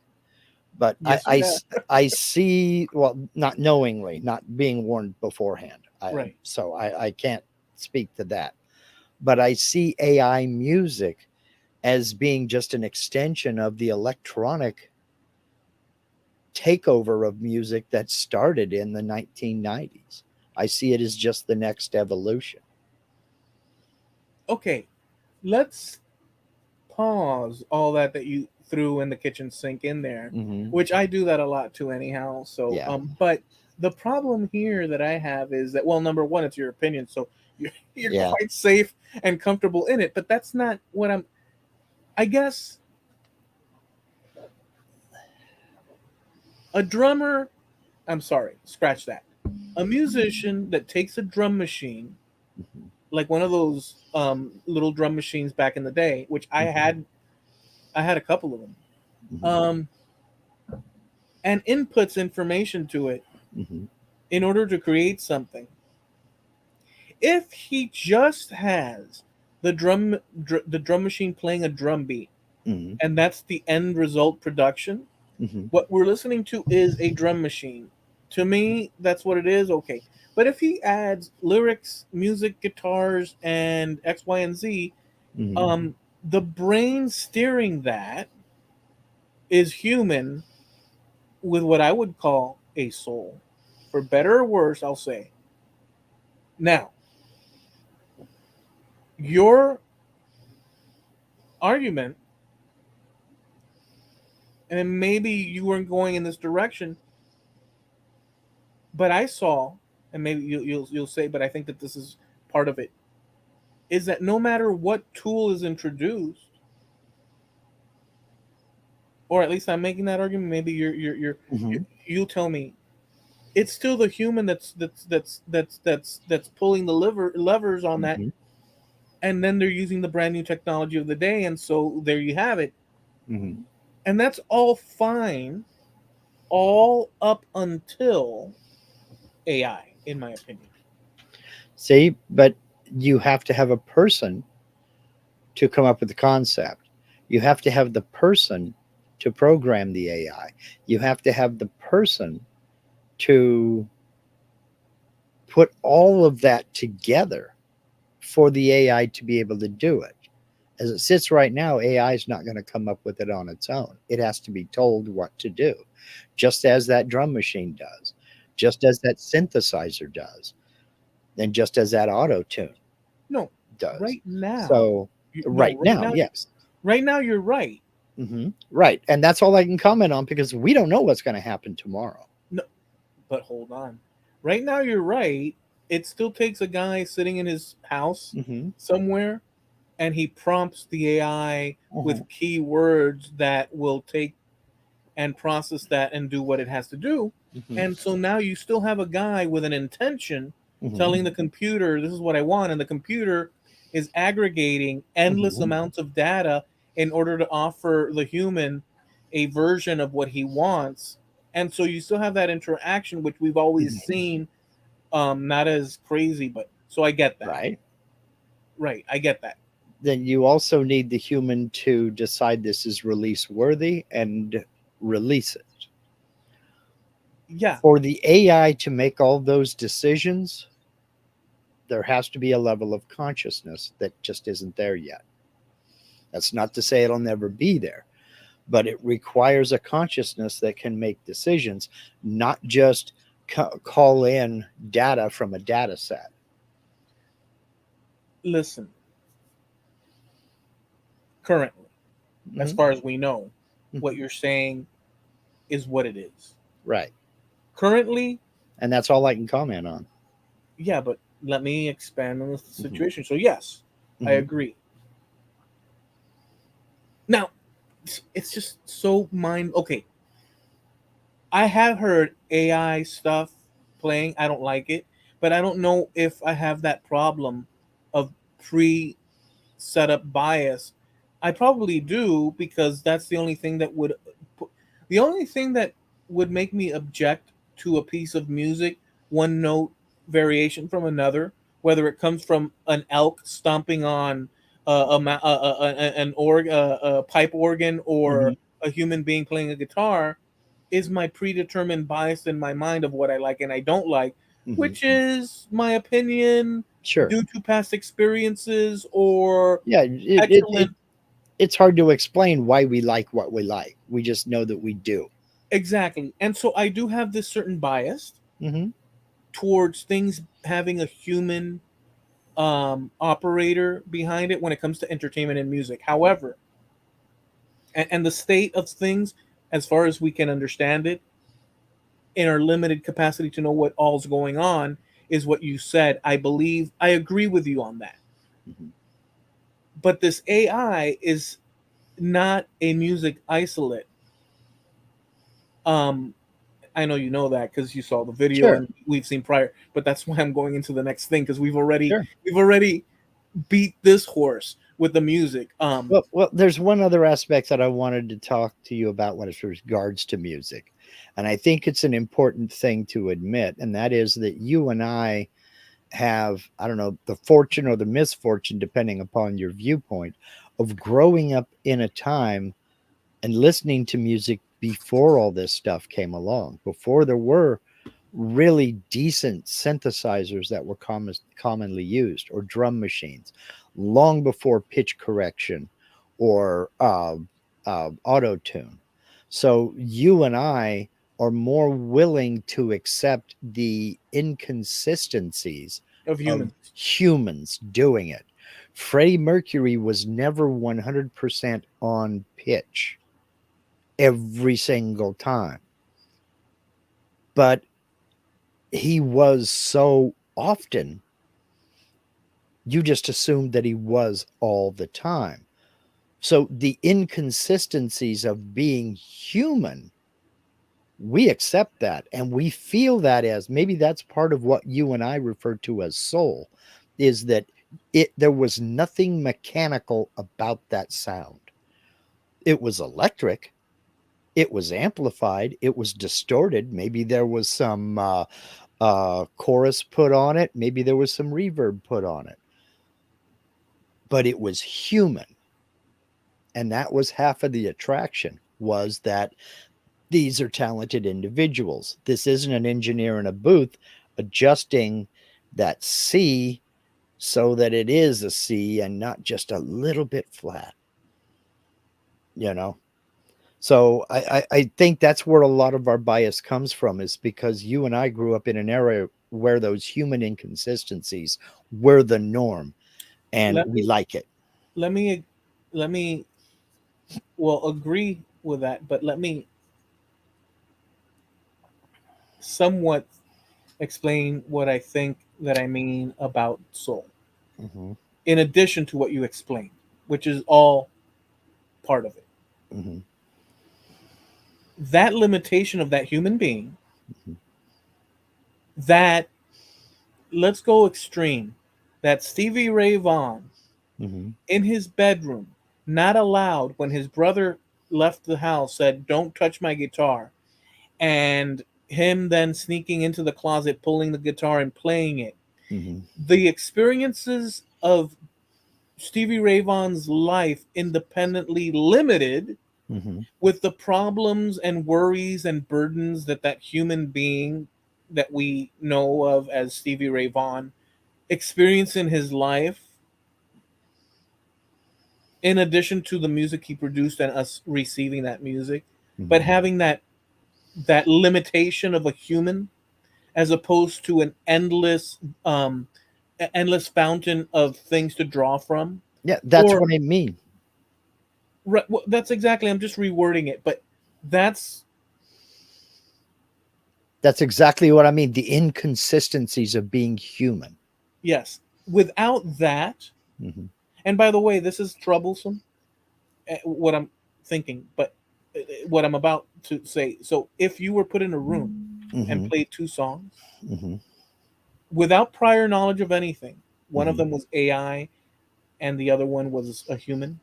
but Yes, you have. I see, well, not knowingly, not being warned beforehand. Right. So I can't speak to that. But I see AI music as being just an extension of the electronic takeover of music that started in the 1990s. I see it as just the next evolution. Okay, let's pause all that you threw in the kitchen sink in there, Mm-hmm. which I do that a lot too, anyhow. So, Yeah. but the problem here that I have is that, well, number one, it's your opinion, so you're Yeah. quite safe and comfortable in it. But that's not what I'm. I guess a drummer. I'm sorry, scratch that. A musician that takes a drum machine, Mm-hmm. like one of those little drum machines back in the day, which Mm-hmm. I had a couple of them, Mm-hmm. um, and inputs information to it Mm-hmm. in order to create something. If he just has the drum machine playing a drum beat, Mm-hmm. and that's the end result production, Mm-hmm. what we're listening to is a drum machine. To me, that's what it is. Okay, but if he adds lyrics, music, guitars, and X, Y, and Z, Mm-hmm. um, the brain steering that is human with what I would call a soul. For better or worse, I'll say. Now, your argument, and maybe you weren't going in this direction, but I saw, and maybe you'll say, but I think that this is part of it, is that no matter what tool is introduced, or at least I'm making that argument. Maybe Mm-hmm. you'll tell me it's still the human that's pulling the levers on that, Mm-hmm. and then they're using the brand new technology of the day, and so there you have it, Mm-hmm. and that's all fine, all up until AI, in my opinion. See, but you have to have a person to come up with the concept. You have to have the person to program the AI. You have to have the person to put all of that together for the AI to be able to do it. As it sits right now, AI is not going to come up with it on its own. It has to be told what to do, just as that drum machine does, just as that synthesizer does, and just as that auto tune. No, does. right now. So No, right right now, now. yes. Right now, you're right. Right. And that's all I can comment on because we don't know what's going to happen tomorrow. No, but hold on. Right now, you're right. It still takes a guy sitting in his house Hmm. somewhere, and he prompts the AI with Hmm. keywords that will take and process that and do what it has to do. Hmm. And so now you still have a guy with an intention Hmm. telling the computer, this is what I want. And the computer is aggregating endless Hmm. amounts of data in order to offer the human a version of what he wants. And so you still have that interaction, which we've always Hmm. seen, not as crazy, but so I get that. Right. Right. I get that. Then you also need the human to decide this is release worthy and release it. Yeah. For the AI to make all those decisions, there has to be a level of consciousness that just isn't there yet. That's not to say it'll never be there, but it requires a consciousness that can make decisions, not just call in data from a data set. Listen, currently, as Hmm. far as we know, what Hmm. you're saying is what it is. Right. Currently, And that's all I can comment on. yeah, but let me expand on the Hmm. situation. So, yes, I Hmm. agree. Now, it's just so mind. Okay, I have heard AI stuff playing. I don't like it, but I don't know if I have that problem of pre set up bias. I probably do because that's the only thing that would the only thing that would make me object to a piece of music, one note variation from another, whether it comes from an elk stomping on a pipe organ Hmm. or a human being playing a guitar, is my predetermined bias in my mind of what I like and I don't like, Hmm. which is my opinion Sure. due to past experiences or Yeah. petulant. It's hard to explain why we like what we like. We just know that we do. Exactly. And so I do have this certain bias Hmm. towards things having a human operator behind it when it comes to entertainment and music. However, and the state of things, as far as we can understand it, in our limited capacity to know what all's going on, is what you said. I believe I agree with you on that. Hmm. But this AI is not a music isolate. Um, I know you know that because you saw the video Sure. and we've seen prior. But that's why I'm going into the next thing because Sure. we've already beat this horse with the music. Well, there's one other aspect that I wanted to talk to you about when it regards to music, and I think it's an important thing to admit, and that is that you and I have, I don't know, the fortune or the misfortune, depending upon your viewpoint, of growing up in a time and listening to music before all this stuff came along, before there were really decent synthesizers that were commonly used, or drum machines, long before pitch correction or auto tune. So you and I are more willing to accept the inconsistencies of of humans. humans doing it. Freddie Mercury was never 100% on pitch every single time, but he was so often, you just assumed that he was all the time. So the inconsistencies of being human, we accept that and we feel that as maybe that's part of what you and I refer to as soul, is that there was nothing mechanical about that sound. It was electric, it was amplified, it was distorted, maybe there was some chorus put on it, maybe there was some reverb put on it, but it was human. And that was half of the attraction, was that these are talented individuals. This isn't an engineer in a booth adjusting that C so that it is a C and not just a little bit flat, you know. So I think that's where a lot of our bias comes from, is because you and I grew up in an era where those human inconsistencies were the norm. and let we me like it. let me let me well agree with that, but let me somewhat explain what I think that I mean about soul. Hmm. In addition to what you explained, which is all part of it. Hmm. That limitation of that human being, that let's go extreme, that Stevie Ray Vaughan Hmm. in his bedroom, not allowed when his brother left the house, said, "Don't touch my guitar," and him then sneaking into the closet, pulling the guitar and playing it. Hmm. The experiences of Stevie Ray Vaughan's life independently limited Hmm. with the problems and worries and burdens that that human being that we know of as Stevie Ray Vaughan experienced in his life, in addition to the music he produced and us receiving that music, but Hmm. having that limitation of a human as opposed to an endless fountain of things to draw from. Yeah, that's Or what I mean. well, that's exactly, I'm just rewording it, but that's That's exactly what I mean. The inconsistencies of being human. yes. Without that, Hmm. and by the way, this is troublesome, what I'm thinking, but what I'm about to say. So if you were put in a room and Hmm. played two songs Hmm. without prior knowledge of anything, one of Hmm. them was AI and the other one was a human,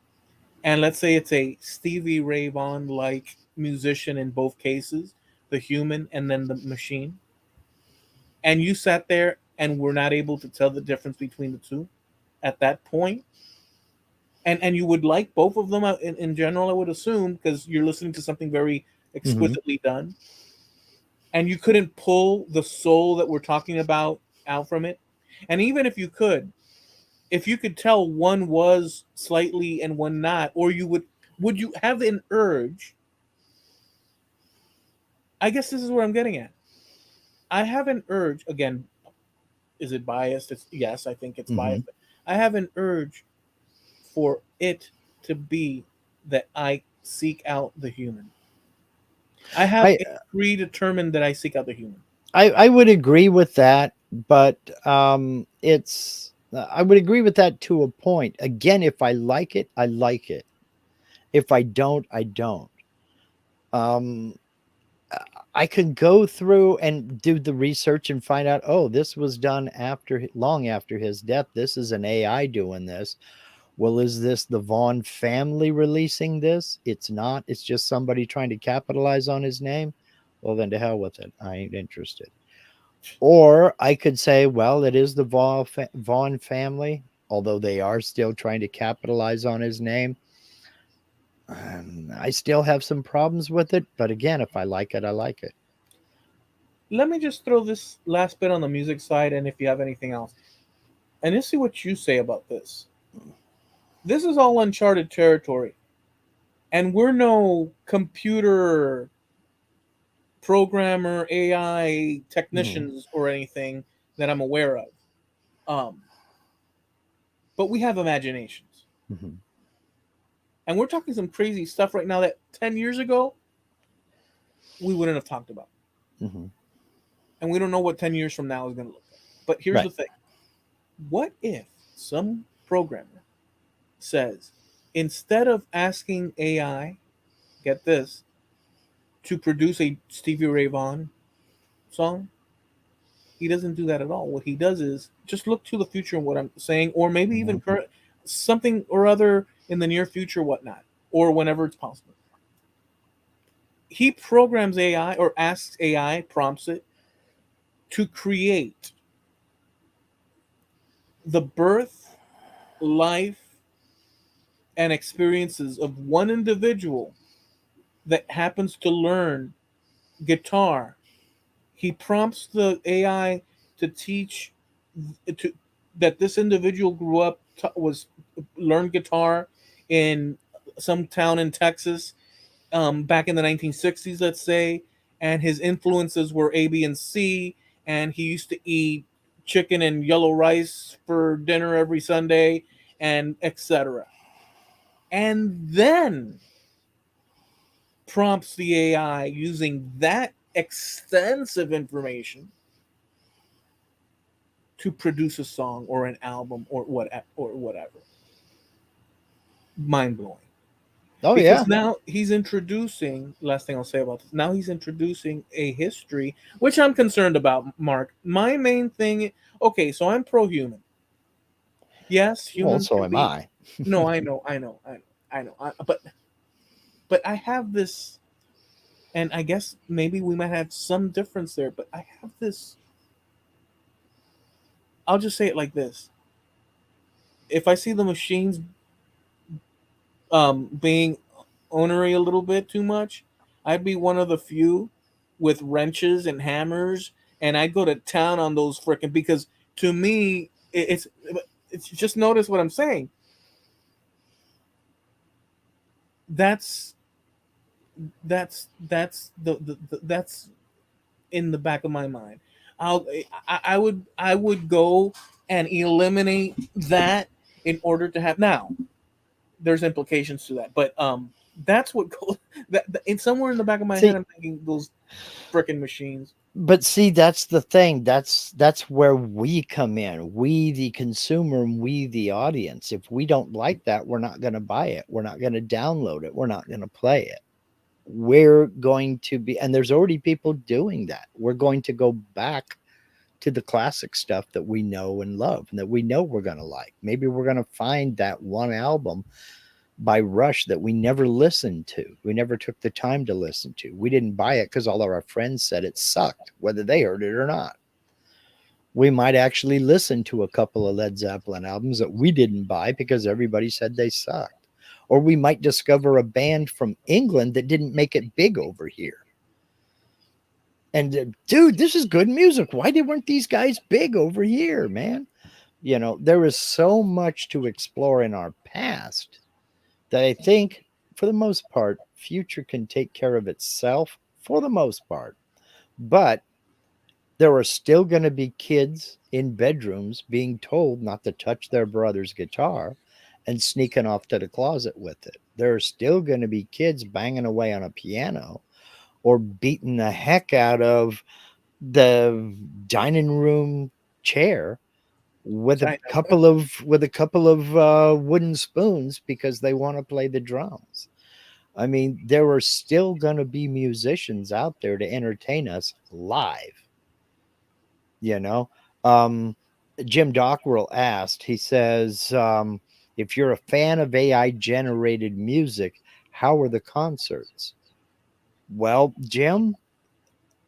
and let's say it's a Stevie Ray Vaughan like musician in both cases, the human and then the machine, and you sat there and were not able to tell the difference between the two at that point, and you would like both of them in general, I would assume, because you're listening to something very Hmm. exquisitely done, and you couldn't pull the soul that we're talking about out from it. And even if you could, if you could tell one was slightly and one not, or would you have an urge? I guess this is where I'm getting at. I have an urge again. Is it biased? It's yes, I think it's Hmm. biased. I have an urge for it to be that I seek out the human. I have I, it predetermined that I seek out the human. I would agree with that, but it's I would agree with that to a point. Again, if I like it, I like it. If I don't, I don't. Um, I can go through and do the research and find out, oh, this was done after long after his death. This is an AI doing this. Well, is this the Vaughn family releasing this? It's not. It's just somebody trying to capitalize on his name. Well, then to hell with it. I ain't interested. Or I could say, well, it is the Vaughn family, although they are still trying to capitalize on his name. I still have some problems with it, but again, if I like it, I like it. Let me just throw this last bit on the music side, and if you have anything else, and let's see what you say about this. This is all uncharted territory, and we're no computer programmer, AI Mm-hmm. technicians, or anything that I'm aware of. Um, but we have imaginations, Mm-hmm. and we're talking some crazy stuff right now that 10 years ago we wouldn't have talked about, Mm-hmm. and we don't know what 10 years from now is going to look like. But here's Right. the thing: what if some programmer says, instead of asking AI, get this, to produce a Stevie Ray Vaughan song, he doesn't do that at all. What he does is just look to the future and what I'm saying, or maybe Mm-hmm. even current something or other in the near future, whatnot, or whenever it's possible. He programs AI or asks AI, prompts it to create the birth, life, and experiences of one individual that happens to learn guitar. He prompts the AI to teach to that this individual grew up was learned guitar in some town in Texas, back in the 1960s, let's say, and his influences were A, B, and C, and he used to eat chicken and yellow rice for dinner every Sunday, and etc. And then prompts the AI using that extensive information to produce a song or an album or whatever. Mind blowing. Oh Because yeah. now he's introducing, last thing I'll say about this, now he's introducing a history which I'm concerned about, Mark. My main thing, okay, so I'm pro human. Yes, Well, humans so can am be, I. no, I know, but I have this, and I guess maybe we might have some difference there, but I have this, I'll just say it like this. If I see the machines being ornery a little bit too much, I'd be one of the few with wrenches and hammers, and I'd go to town on those freaking, because to me it's just, notice what I'm saying. That's that's in the back of my mind. I'll I would go and eliminate that in order to have, now there's implications to that, but that's what goes, that in somewhere in the back of my head See, I'm thinking those freaking machines. but see, that's the thing. That's where we come in. We, the consumer, and we, the audience. If we don't like that, we're not going to buy it. We're not going to download it. We're not going to play it. We're going to be, and there's already people doing that. We're going to go back to the classic stuff that we know and love and that we know we're going to like. Maybe we're going to find that one album by Rush that we never listened to. We never took the time to listen to. We didn't buy it because all of our friends said it sucked, whether they heard it or not. We might actually listen to a couple of Led Zeppelin albums that we didn't buy because everybody said they sucked. Or we might discover a band from England that didn't make it big over here. And dude, this is good music. Why weren't these guys big over here, man? You know, there is so much to explore in our past that I think, for the most part, future can take care of itself for the most part. But there are still going to be kids in bedrooms being told not to touch their brother's guitar and sneaking off to the closet with it. There are still going to be kids banging away on a piano or beating the heck out of the dining room chair with a China. couple of wooden spoons because they want to play the drums. I mean, there are still going to be musicians out there to entertain us live. You know, um, Jim Dockrell asked. He says, "If you're a fan of AI generated music, how are the concerts?" Well, Jim,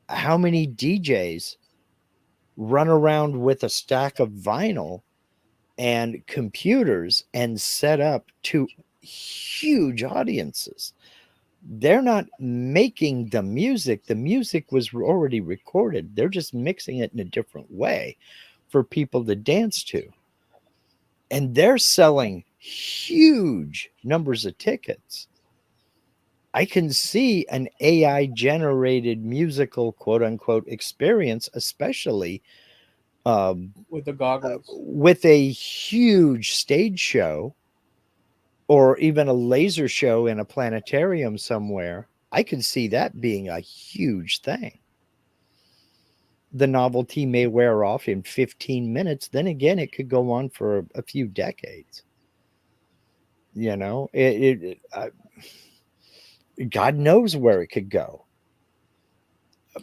how many DJs run around with a stack of vinyl and computers and set up to huge audiences? They're not making the music. The music was already recorded. They're just mixing it in a different way for people to dance to. And they're selling huge numbers of tickets. I can see an AI generated musical quote unquote experience, especially um, With the goggles. with a huge stage show or even a laser show in a planetarium somewhere. I could see that being a huge thing. The novelty may wear off in 15 minutes. Then again, it could go on for a few decades. You know, God knows where it could go.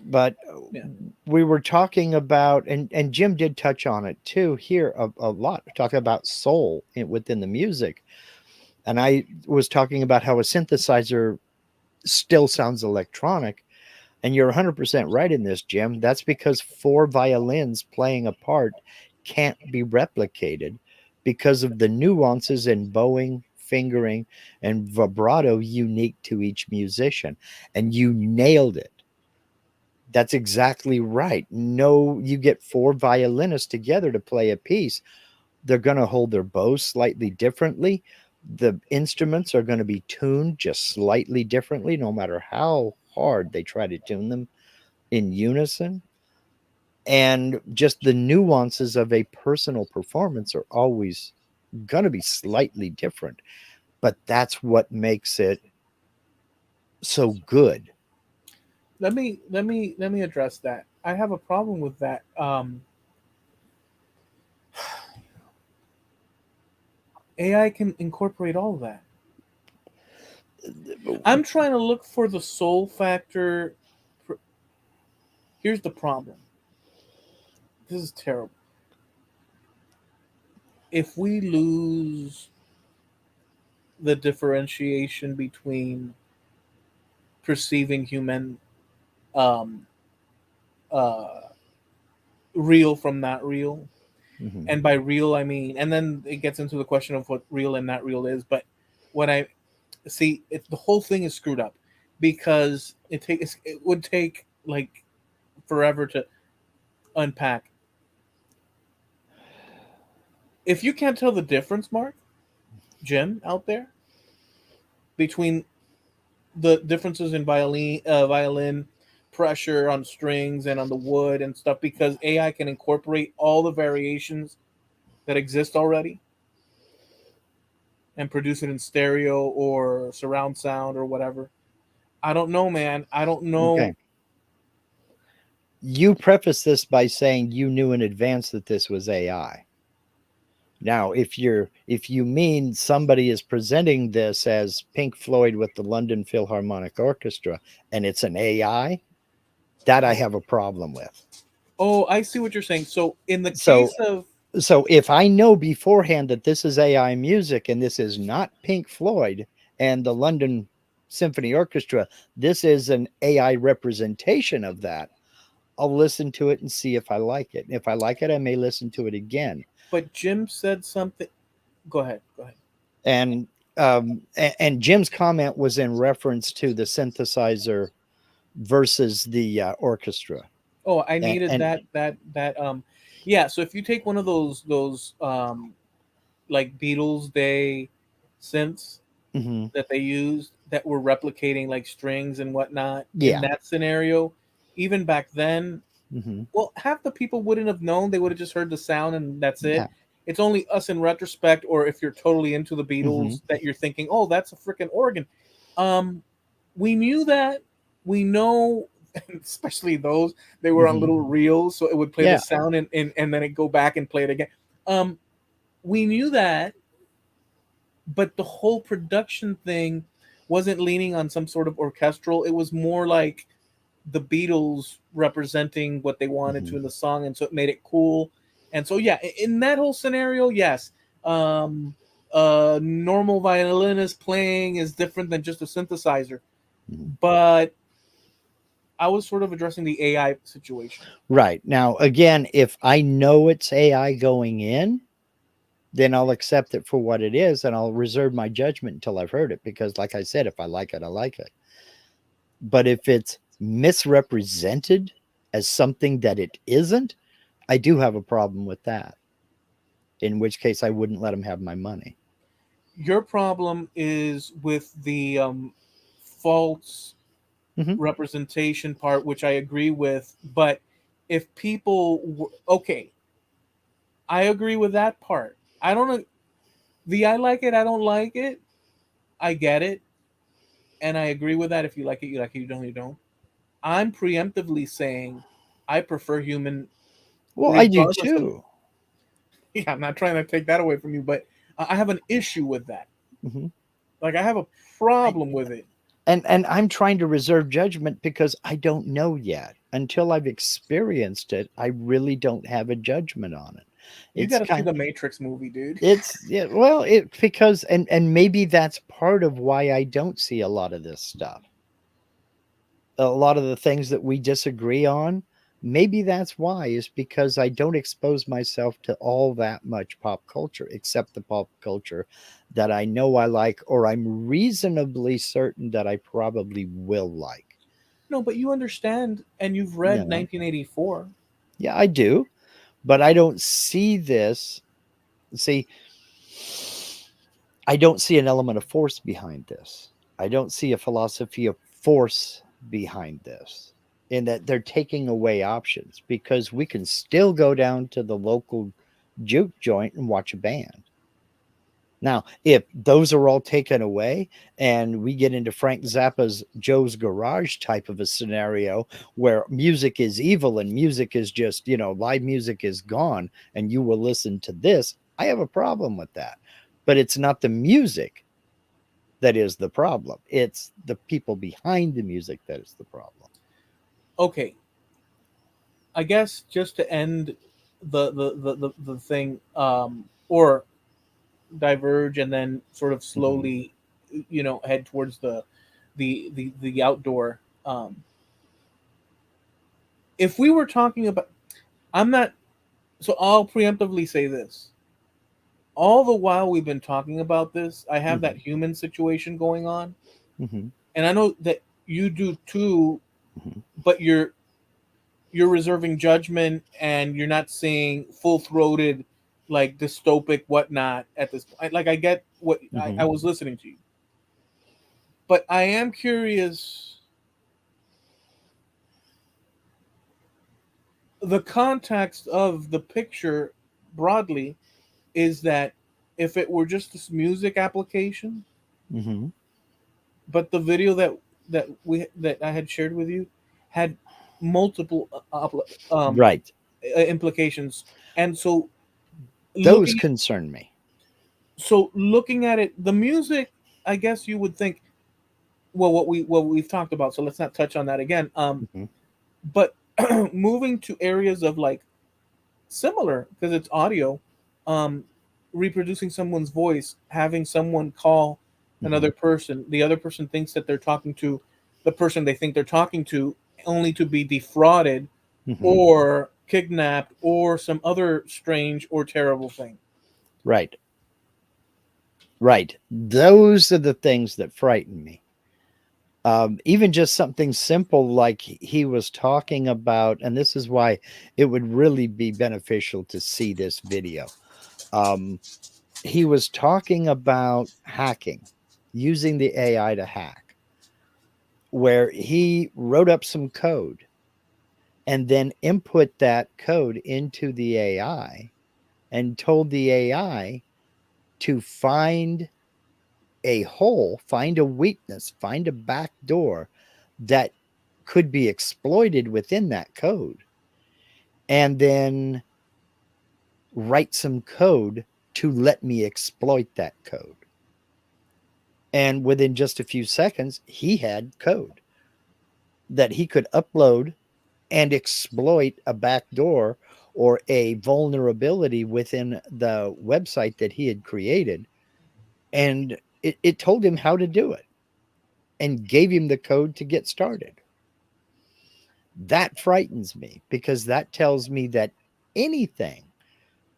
But Yeah. we were talking about, and Jim did touch on it too here a lot, talking about soul within the music. And I was talking about how a synthesizer still sounds electronic. And you're 100% right in this, Jim. That's because four violins playing a part can't be replicated because of the nuances in bowing, fingering, and vibrato unique to each musician. And you nailed it. That's exactly right. No, you get four violinists together to play a piece. They're going to hold their bows slightly differently. The instruments are going to be tuned just slightly differently, no matter how hard they try to tune them in unison. And just the nuances of a personal performance are always going to be slightly different, but that's what makes it so good. Let me address that. I have a problem with that. AI can incorporate all of that. I'm trying to look for the soul factor. Here's the problem. This is terrible. If we lose the differentiation between perceiving human um, uh, real from not real, Mhm. and by real I mean, and then it gets into the question of what real and not real is. But what I see, the whole thing is screwed up because it would take like forever to unpack. If you can't tell the difference, Mark, Jim, out there, between the differences in violin pressure on strings and on the wood and stuff, because AI can incorporate all the variations that exist already and produce it in stereo or surround sound or whatever. I don't know, man. I don't know. Okay. You preface this by saying you knew in advance that this was AI. Now, if you mean somebody is presenting this as Pink Floyd with the London Philharmonic Orchestra and it's an AI, that I have a problem with. Oh, I see what you're saying. So in the So case of, so if I know beforehand that this is AI music and this is not Pink Floyd and the London Symphony Orchestra, this is an AI representation of that. I'll listen to it and see if I like it. If I like it, I may listen to it again. but Jim said something. Go ahead. Go ahead. And and Jim's comment was in reference to the synthesizer versus the orchestra. Oh, I needed And that. Yeah. So if you take one of those like Beatles Day synths mhm, that they used that were replicating like strings and whatnot in yeah, that scenario, even back then, mhm, well, half the people wouldn't have known. They would have just heard the sound and that's yeah, it. It's only us in retrospect, or if you're totally into the mhm, Beatles, that you're thinking, "Oh, that's a freaking organ." Um, we knew that. We know, especially those they were on mhm, little reels, so it would play the yeah, sound and then it go back and play it again. Um, we knew that, but the whole production thing wasn't leaning on some sort of orchestral. It was more like the Beatles representing what they wanted mhm, to in the song, and so it made it cool. And so yeah, in that whole scenario, yes, um, a normal violinist playing is different than just a synthesizer. mhm. But I was sort of addressing the AI situation. Right. Now, again, if I know it's AI going in, then I'll accept it for what it is and I'll reserve my judgment until I've heard it because like I said, if I like it, I like it. But if it's misrepresented as something that it isn't, I do have a problem with that. In which case I wouldn't let them have my money. Your problem is with the false Mhm. representation part, which I agree with. But if okay, I agree with that part. I don't know the I like it, I don't like it. I get it, and I agree with that. If you like it, you like it. You don't, you don't. I'm preemptively saying I prefer human, Well, I do regardless of. too. Yeah, I'm not trying to take that away from you, but I have an issue with that. Mhm. Like I have a I, problem with it. and I'm trying to reserve judgment because I don't know yet. Until I've experienced it, I really don't have a judgment on it. You It's got to see kind the Matrix movie, dude. it's yeah, well, it because and maybe that's part of why I don't see a lot of this stuff. A lot of the things that we disagree on, maybe that's why is because I don't expose myself to all that much pop culture except the pop culture that I know I like or I'm reasonably certain that I probably will like. No, but you understand, and you've You read know, 1984. yeah, I do, but I don't see this. See, I don't see an element of force behind this. I don't see a philosophy of force behind this, in that they're taking away options because we can still go down to the local juke joint and watch a band. Now, if those are all taken away and we get into Frank Zappa's Joe's Garage type of a scenario where music is evil and music is just, live music is gone and you will listen to this, I have a problem with that. But it's not the music that is the problem, it's the people behind the music that is the problem. Okay, I guess just to end the thing, or diverge and then sort of Hmm. slowly, head towards the outdoor. If we were talking about, I'm not. So I'll preemptively say this. All the while we've been talking about this, I have that Hmm. human situation going on, Hmm. and I know that you do too. Hmm. But you're reserving judgment and you're not saying full throated, like dystopic whatnot at this point. Like I get what I Hmm. was listening to you, but I am curious. The context of the picture broadly is that if it were just this music application, Hmm. but the video that I had shared with you had multiple Right. implications, and so Those looking concern me. looking at it, the music, I guess you would think, well, what we've talked about. So let's not touch on that again. Hmm. But moving to areas of like similar because it's audio, um, reproducing someone's voice, having someone call Hmm. another person, the other person thinks that they're talking to the person they think they're talking to, only to be defrauded Hmm. or kidnapped or some other strange or terrible thing. Right. Right. Those are the things that frighten me. Even just something simple like he was talking about, and this is why it would really be beneficial to see this video. Um, he was talking about hacking, using the AI to hack, where he wrote up some code and then input that code into the AI and told the AI to find a hole, find a weakness, find a back door that could be exploited within that code, and then write some code to let me exploit that code. And within just a few seconds, he had code that he could upload and exploit a backdoor or a vulnerability within the website that he had created. And it told him how to do it and gave him the code to get started. That frightens me because that tells me that anything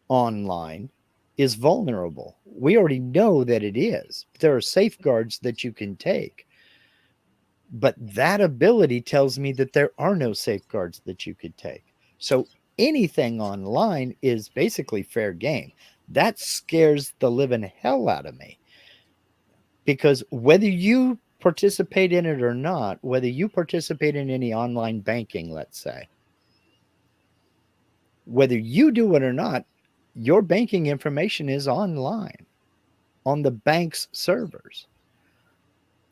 online is vulnerable. We already know that it is. There are safeguards that you can take, but that ability tells me that there are no safeguards that you could take. So anything online is basically fair game. That scares the living hell out of me because whether you participate in it or not, whether you participate in any online banking, let's say, whether you do it or not, your banking information is online on the bank's servers.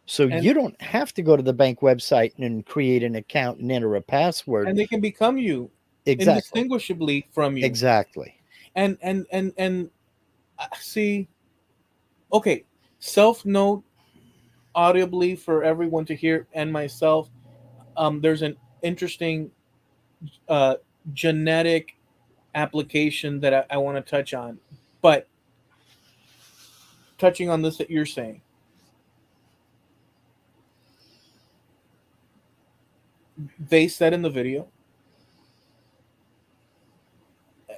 So and you don't have to go to the bank website and create an account and enter a password. and they can become you Exactly. indistinguishably from you. Exactly. And see, okay, self note audibly for everyone to hear and myself. There's an interesting uh, genetic application that I want to touch on, but touching on this that you're saying, they said in the video,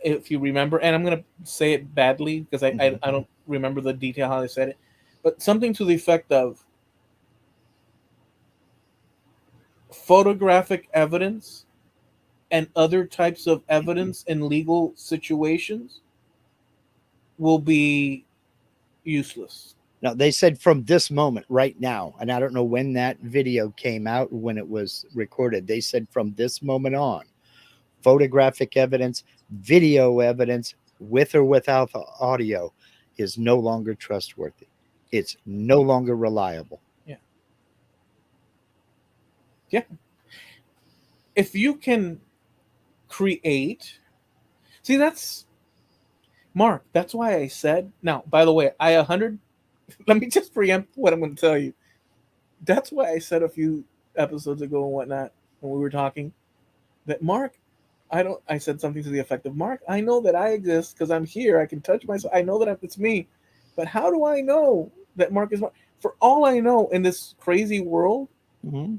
if you remember, and I'm gonna say it badly because Mhm. I don't remember the detail how they said it, but something to the effect of photographic evidence and other types of evidence in legal situations will be useless. Now, they said from this moment right now, and I don't know when that video came out, when it was recorded. They said from this moment on, photographic evidence, video evidence, with or without the audio, is no longer trustworthy. It's no longer reliable. Yeah. Yeah. If you can create, see, that's Mark. That's why I said. Now, by the way, I 100. Let me just preempt what I'm going to tell you. That's why I said a few episodes ago and whatnot when we were talking that Mark, I don't. I said something to the effect of Mark. I know that I exist because I'm here. I can touch myself. I know that it's me, but how do I know that Mark is Mark? For all I know, in this crazy world, Mm-hmm.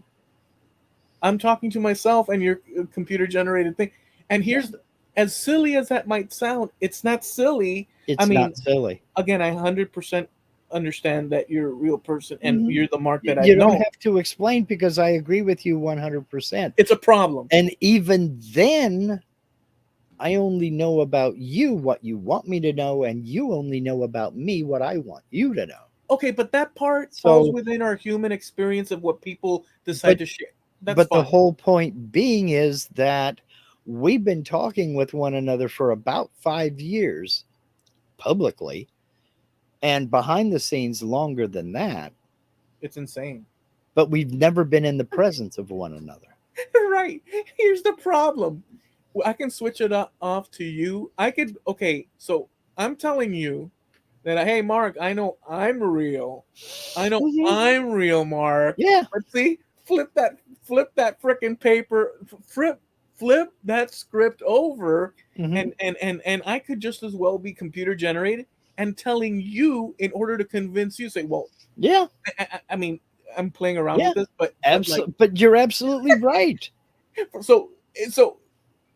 I'm talking to myself and your computer generated thing. And Yeah. here's, as silly as that might sound, it's not silly. I It's mean, not silly. again, I 100% understand that you're a real person and Mhm. you're the Mark that I've You don't known. have to explain because I agree with you 100%. It's a problem. And even then, I only know about you what you want me to know, and you only know about me what I want you to know. Okay, but that part falls So, within our human experience of what people decide but to share. That's but the fine. whole point being is that we've been talking with one another for about 5 years publicly, and behind the scenes longer than that, It's insane. but we've never been in the presence of one another. Right. Here's the problem. I can switch it off to you. I could, okay, so I'm telling you that, hey, Mark, I know I'm real. I know Mhm. I'm real, Mark. Yeah. But see, flip that freaking paper, flip that script over, Hmm. and I could just as well be computer generated and telling you in order to convince you. Say, well, Yeah. I mean, I'm playing around Yeah. with this, but like, Absolutely. But you're absolutely right. so so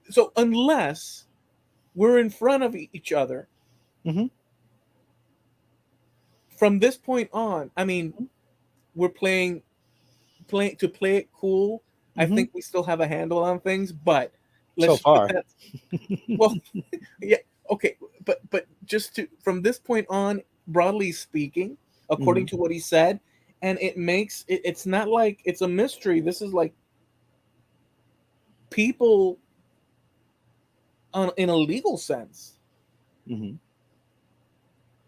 so unless we're in front of each other Hmm. from this point on, I mean, we're playing to play it cool. I Hmm. think we still have a handle on things, but So let's just put far. that. Well, yeah, okay, but just to from this point on, broadly speaking, according Hmm. to what he said, and it makes it, it's not like it's a mystery. This is like people in a legal sense, Hmm.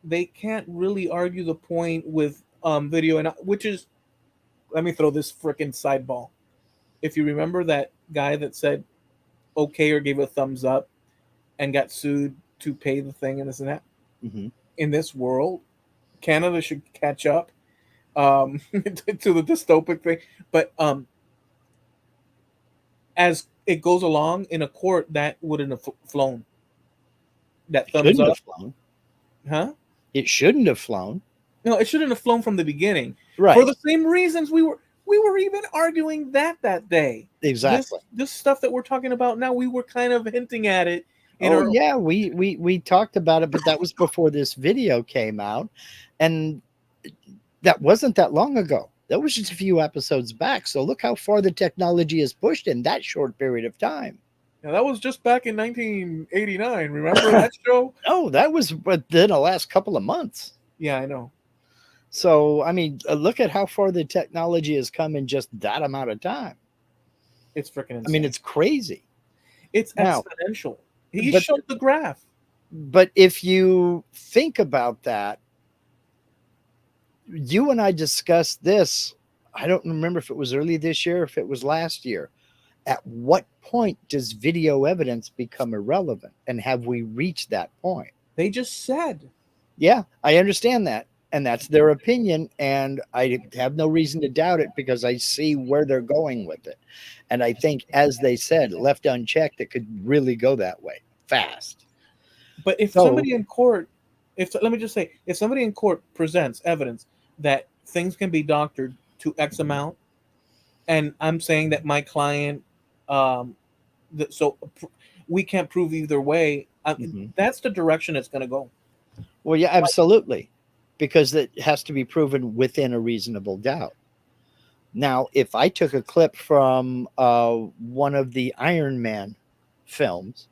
they can't really argue the point with video, and which is, let me throw this freaking sideball. If you remember that guy that said okay or gave a thumbs up and got sued to pay the thing and this and that, Hmm. in this world, Canada should catch up to the dystopic thing. But as it goes along in a court, that wouldn't have flown. That thumbs Shouldn't up, have flown. huh? It shouldn't have flown. No, it shouldn't have flown from the beginning. For Right. the same reasons we were even arguing that day. Exactly. This stuff that we're talking about now, we were kind of hinting at it in Oh our. yeah, we talked about it, but that was before this video came out, and that wasn't that long ago. That was just a few episodes back. So look how far the technology has pushed in that short period of time. Now, that was just back in 1989. Remember that show? Oh, that was within the last couple of months. Yeah, I know. So I mean, look at how far the technology has come in just that amount of time. It's freaking I mean, insane. it's crazy. It's Now, exponential. He but showed the graph. if you think about that, you and I discussed this. I don't remember if it was early this year, if it was last year. At what point does video evidence become irrelevant? And have we reached that point? They just said. Yeah, I understand that. And that's their opinion. And I have no reason to doubt it because I see where they're going with it. And I think, as they said, left unchecked, it could really go that way fast. But if So, somebody in court, if let me just say, if somebody in court presents evidence that things can be doctored to X amount, and I'm saying that my client, um, we can't prove either way. mhm. That's the direction it's going to go. Well, yeah, Like, absolutely. Because it has to be proven within a reasonable doubt. Now, if I took a clip from one of the Iron Man films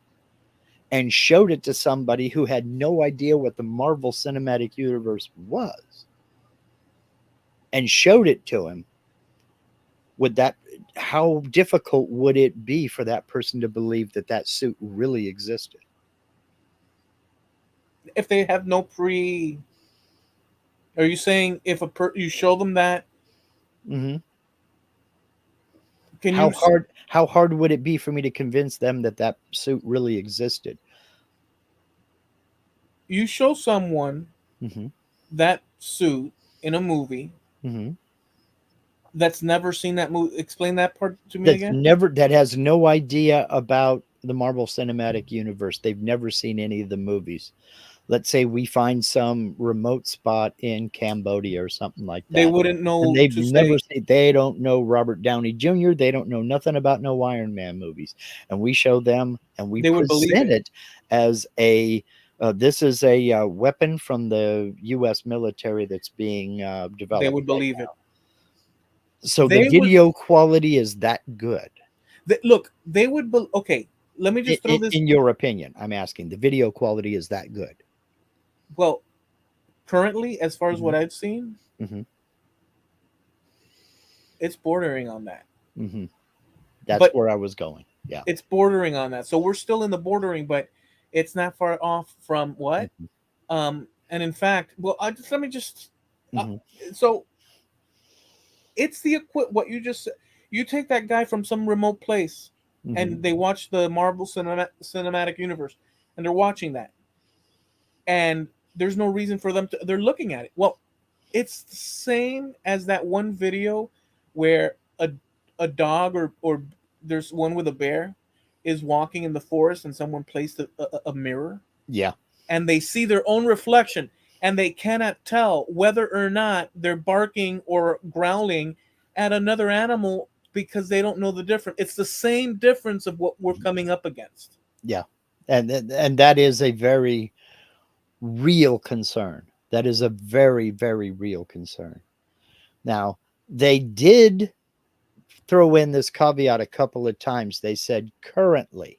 and showed it to somebody who had no idea what the Marvel Cinematic Universe was and showed it to him, would that, how difficult would it be for that person to believe that that suit really existed? if they have no pre? Are you saying if you show them that? Hmm. Can you How hard would it be for me to convince them that that suit really existed? you show someone Hmm. that suit in a movie Hmm. that's never seen that movie? Explain that part to me That's again. never that has no idea about the Marvel Cinematic Universe. They've never seen any of the movies. Let's say we find some remote spot in Cambodia or something like They that. wouldn't And know they've to never say. seen, they don't know Robert Downey Jr., they don't know nothing about no Iron Man movies. And we show them and we They would believe present it. it as a this is a weapon from the U.S. military that's being They developed would right believe it. now. So the They would video quality is that good. look. They would. Okay, let me In, just throw this. in your opinion, I'm asking, the video quality is that good? Well, currently, as far as Hmm. what I've seen, Hmm. it's bordering on that. Hmm. That's But where I was going. Yeah. it's bordering on that. So we're still in the bordering, but it's not far off from what. Hmm. And in fact, well, let me just. Uh, Hmm. so it's the what you just said. You take that guy from some remote place, Hmm. and they watch the Marvel Cinematic Universe, and they're watching that, and there's no reason for them to. They're looking at it. Well, it's the same as that one video where a dog or there's one with a bear is walking in the forest and someone placed a mirror Yeah. and they see their own reflection and they cannot tell whether or not they're barking or growling at another animal because they don't know the difference. It's the same difference of what we're coming up against. Yeah. And that is a very real concern. That is a very, very real concern. Now, they did throw in this caveat a couple of times. They said currently,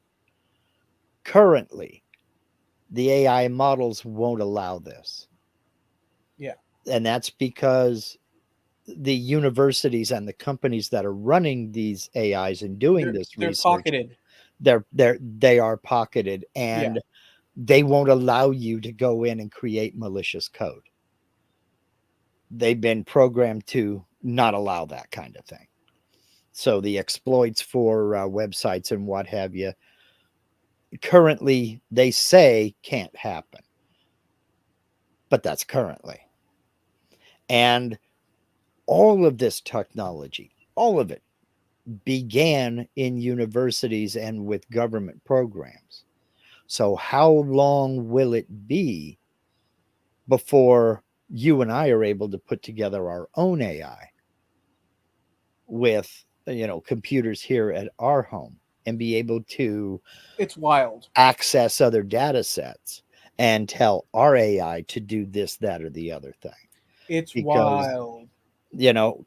the AI models won't allow this. Yeah, And that's because the universities and the companies that are running these AIs and doing this they're research, pocketed. they are pocketed, Yeah, and they won't allow you to go in and create malicious code. They've been programmed to not allow that kind of thing. So the exploits for websites and what have you, currently they say can't happen, but that's currently. And all of this technology, all of it began in universities and with government programs. So how long will it be before you and I are able to put together our own AI with, computers here at our home and be able to it's wild. access other data sets and tell our AI to do this, that, or the other thing? It's Because, wild.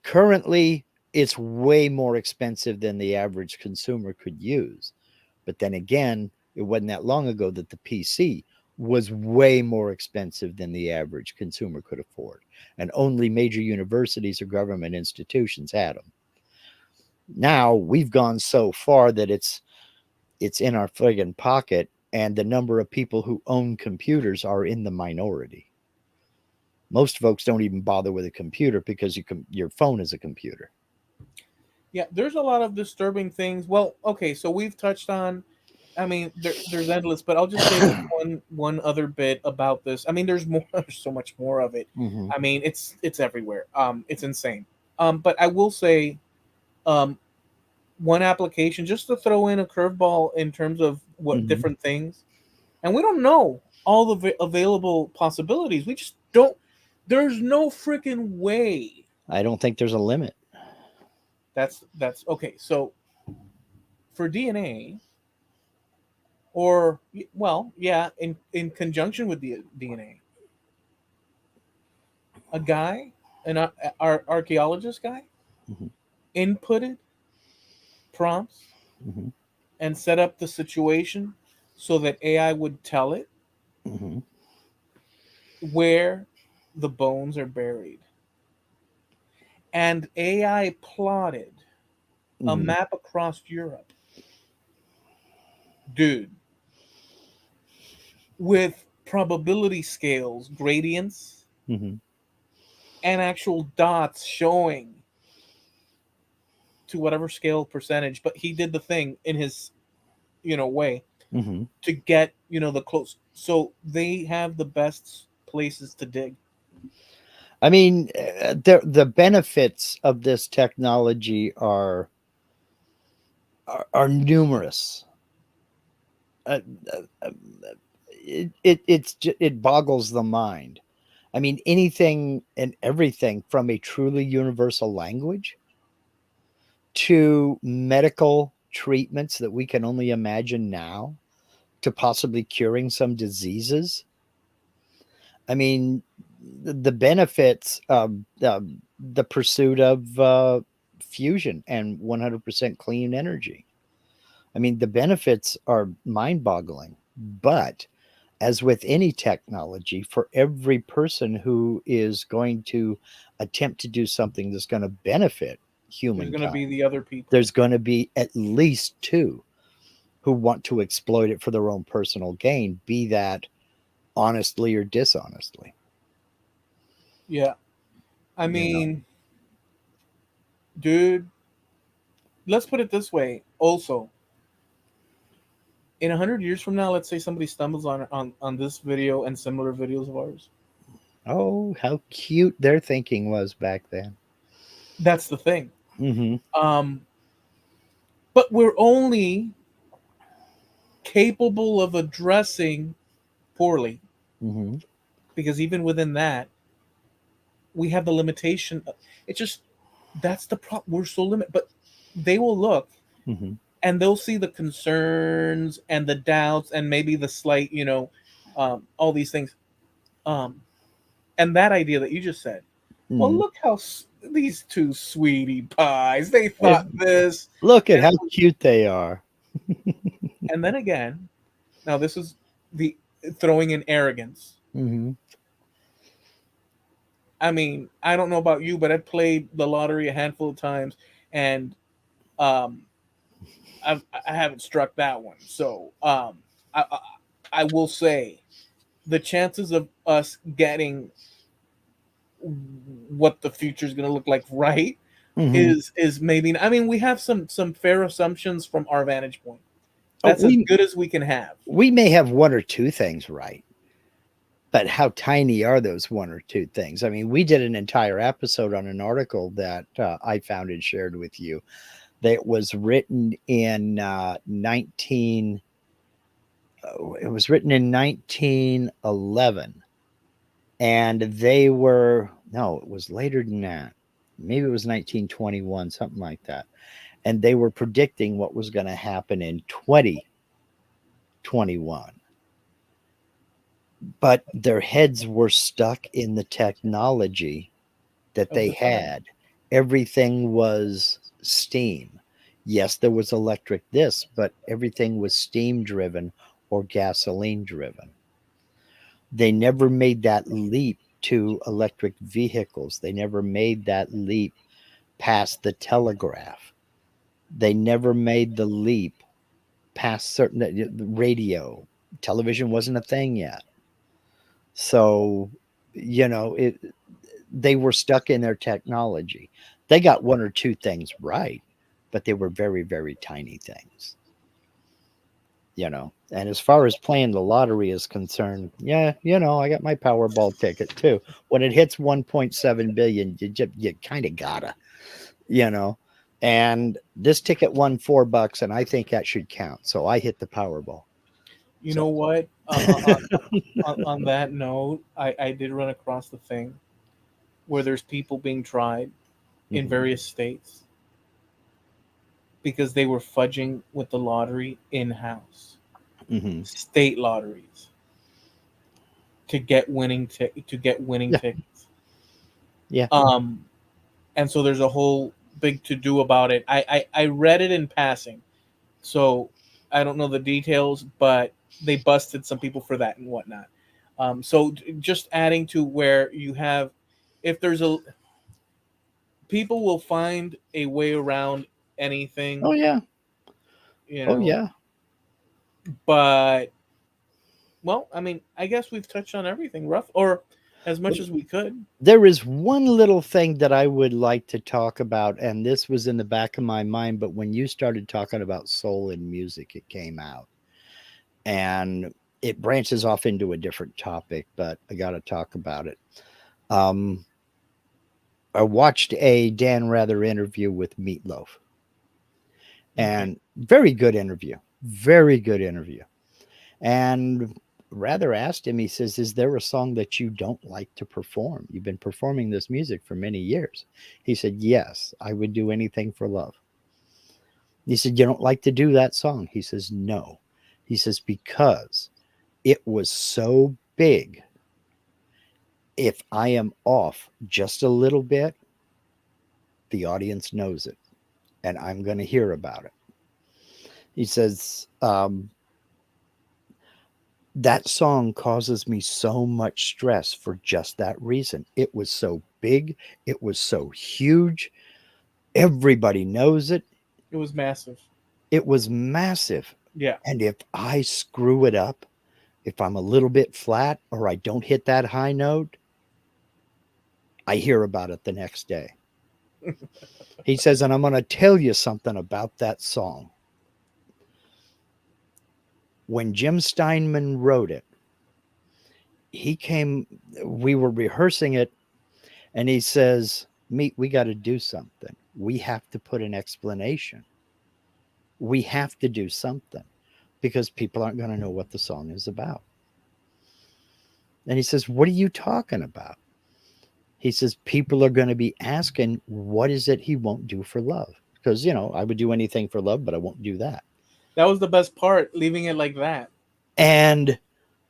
currently it's way more expensive than the average consumer could use. But then again, it wasn't that long ago that the PC was way more expensive than the average consumer could afford. And only major universities or government institutions had them. Now we've gone so far that it's in our friggin' pocket, and the number of people who own computers are in the minority. Most folks don't even bother with a computer because your phone is a computer. Yeah, there's a lot of disturbing things. Well, okay, so we've touched on. I mean, there's endless, but I'll just say this one other bit about this. I mean, there's more. There's so much more of it. Hmm. I mean, it's everywhere. It's insane. But I will say, um, one application just to throw in a curveball in terms of what Hmm. different things, and we don't know all the available possibilities. We just don't. There's no freaking way. I don't think there's a limit. That's okay. So for DNA, or well, yeah, in conjunction with the DNA, a guy, our archaeologist guy, Hmm. inputted prompts Hmm. and set up the situation so that AI would tell it Hmm. where the bones are buried, and AI plotted a Hmm. map across Europe, dude, with probability scales, gradients, Hmm. and actual dots showing to whatever scale percentage. But he did the thing in his, way Hmm. to get, the close. So they have the best places to dig. I mean, the benefits of this technology are numerous. Uh, uh, uh, it boggles the mind. I mean, anything and everything from a truly universal language to medical treatments that we can only imagine now to possibly curing some diseases. I mean, the benefits of the pursuit of fusion and 100% clean energy. I mean, the benefits are mind boggling. But as with any technology, for every person who is going to attempt to do something that's going to benefit There's going to humankind, be the other people. there's going to be at least two who want to exploit it for their own personal gain, be that honestly or dishonestly. Yeah. I You know, mean, dude, let's put it this way. Also, in 100 years from now, let's say somebody stumbles on this video and similar videos of ours. oh, how cute their thinking was back then. That's the thing. Mm-hmm. Um, but we're only capable of addressing poorly Mm-hmm. because even within that, we have the limitation. It's just that's the problem. We're so limited. But they will look Mm-hmm. and they'll see the concerns and the doubts and maybe the slight, all these things. Um, and that idea that you just said. Well, Mm-hmm. look how these two sweetie pies they If, thought this, look at and how cute they are. then again, now this is the throwing in arrogance. Mm-hmm. I mean, I don't know about you, but I've played the lottery a handful of times, and um, I haven't struck that one. So I will say the chances of us getting what the future is going to look like right Mm-hmm. is maybe. I mean, we have some fair assumptions from our vantage point. Oh, That's as good as we can have. we may have one or two things right, but how tiny are those one or two things? I mean, we did an entire episode on an article that I found and shared with you that was written in 19. It was written in 1911, and they were no, it was later than that. Maybe it was 1921, something like that. And they were predicting what was going to happen in 2021, but their heads were stuck in the technology that Of they the time. had. Everything was steam. Yes, there was electric this, but everything was steam driven or gasoline driven. They never made that leap to electric vehicles. They never made that leap past the telegraph. They never made the leap past certain radio. Television wasn't a thing yet. So, it they were stuck in their technology. They got one or two things right, but they were very, very tiny things. And as far as playing the lottery is concerned, yeah, I got my Powerball ticket too. When it hits 1.7 billion, you kind of gotta, you know. And this ticket won $4, and I think that should count. So I hit the Powerball. You So, know what? On that note, I did run across the thing where there's people being tried in mhm, various states because they were fudging with the lottery in house, mhm. state lotteries to get winning Yeah, tickets. yeah. Um, and so there's a whole big to do about it. I read it in passing, so I don't know the details, but they busted some people for that and whatnot. So just adding to where you have, if there's a people will find a way around anything, Oh yeah. you Oh know, yeah. but Well, I mean, I guess we've touched on everything rough or as much Well, as we could. there is one little thing that I would like to talk about, and this was in the back of my mind, but when you started talking about soul in music, it came out. And it branches off into a different topic, but I got to talk about it. Um, I watched a Dan Rather interview with Meatloaf, Okay. and very good interview, very good interview. And Rather asked him, he says, "Is there a song that you don't like to perform? You've been performing this music for many years." He said, "Yes, I would do anything for love." He said, "You don't like to do that song?" He says, "No." He says, "Because it was so big. If I am off just a little bit, the audience knows it and I'm going to hear about it." He says, that song causes me so much stress for just that reason. It was so big, it was so huge. Everybody knows it. It was massive. It was massive. Yeah. And if I screw it up, if I'm a little bit flat or I don't hit that high note, I hear about it the next day. He says, and I'm going to tell you something about that song. When Jim Steinman wrote it, he came, we were rehearsing it, and he says, "Meat, we got to do something. We have to put an explanation. We have to do something because people aren't going to know what the song is about." And he says, "What are you talking about?" He says, "People are going to be asking, what is it he won't do for love? Because, I would do anything for love, but I won't do that." That was the best part, leaving it like that. And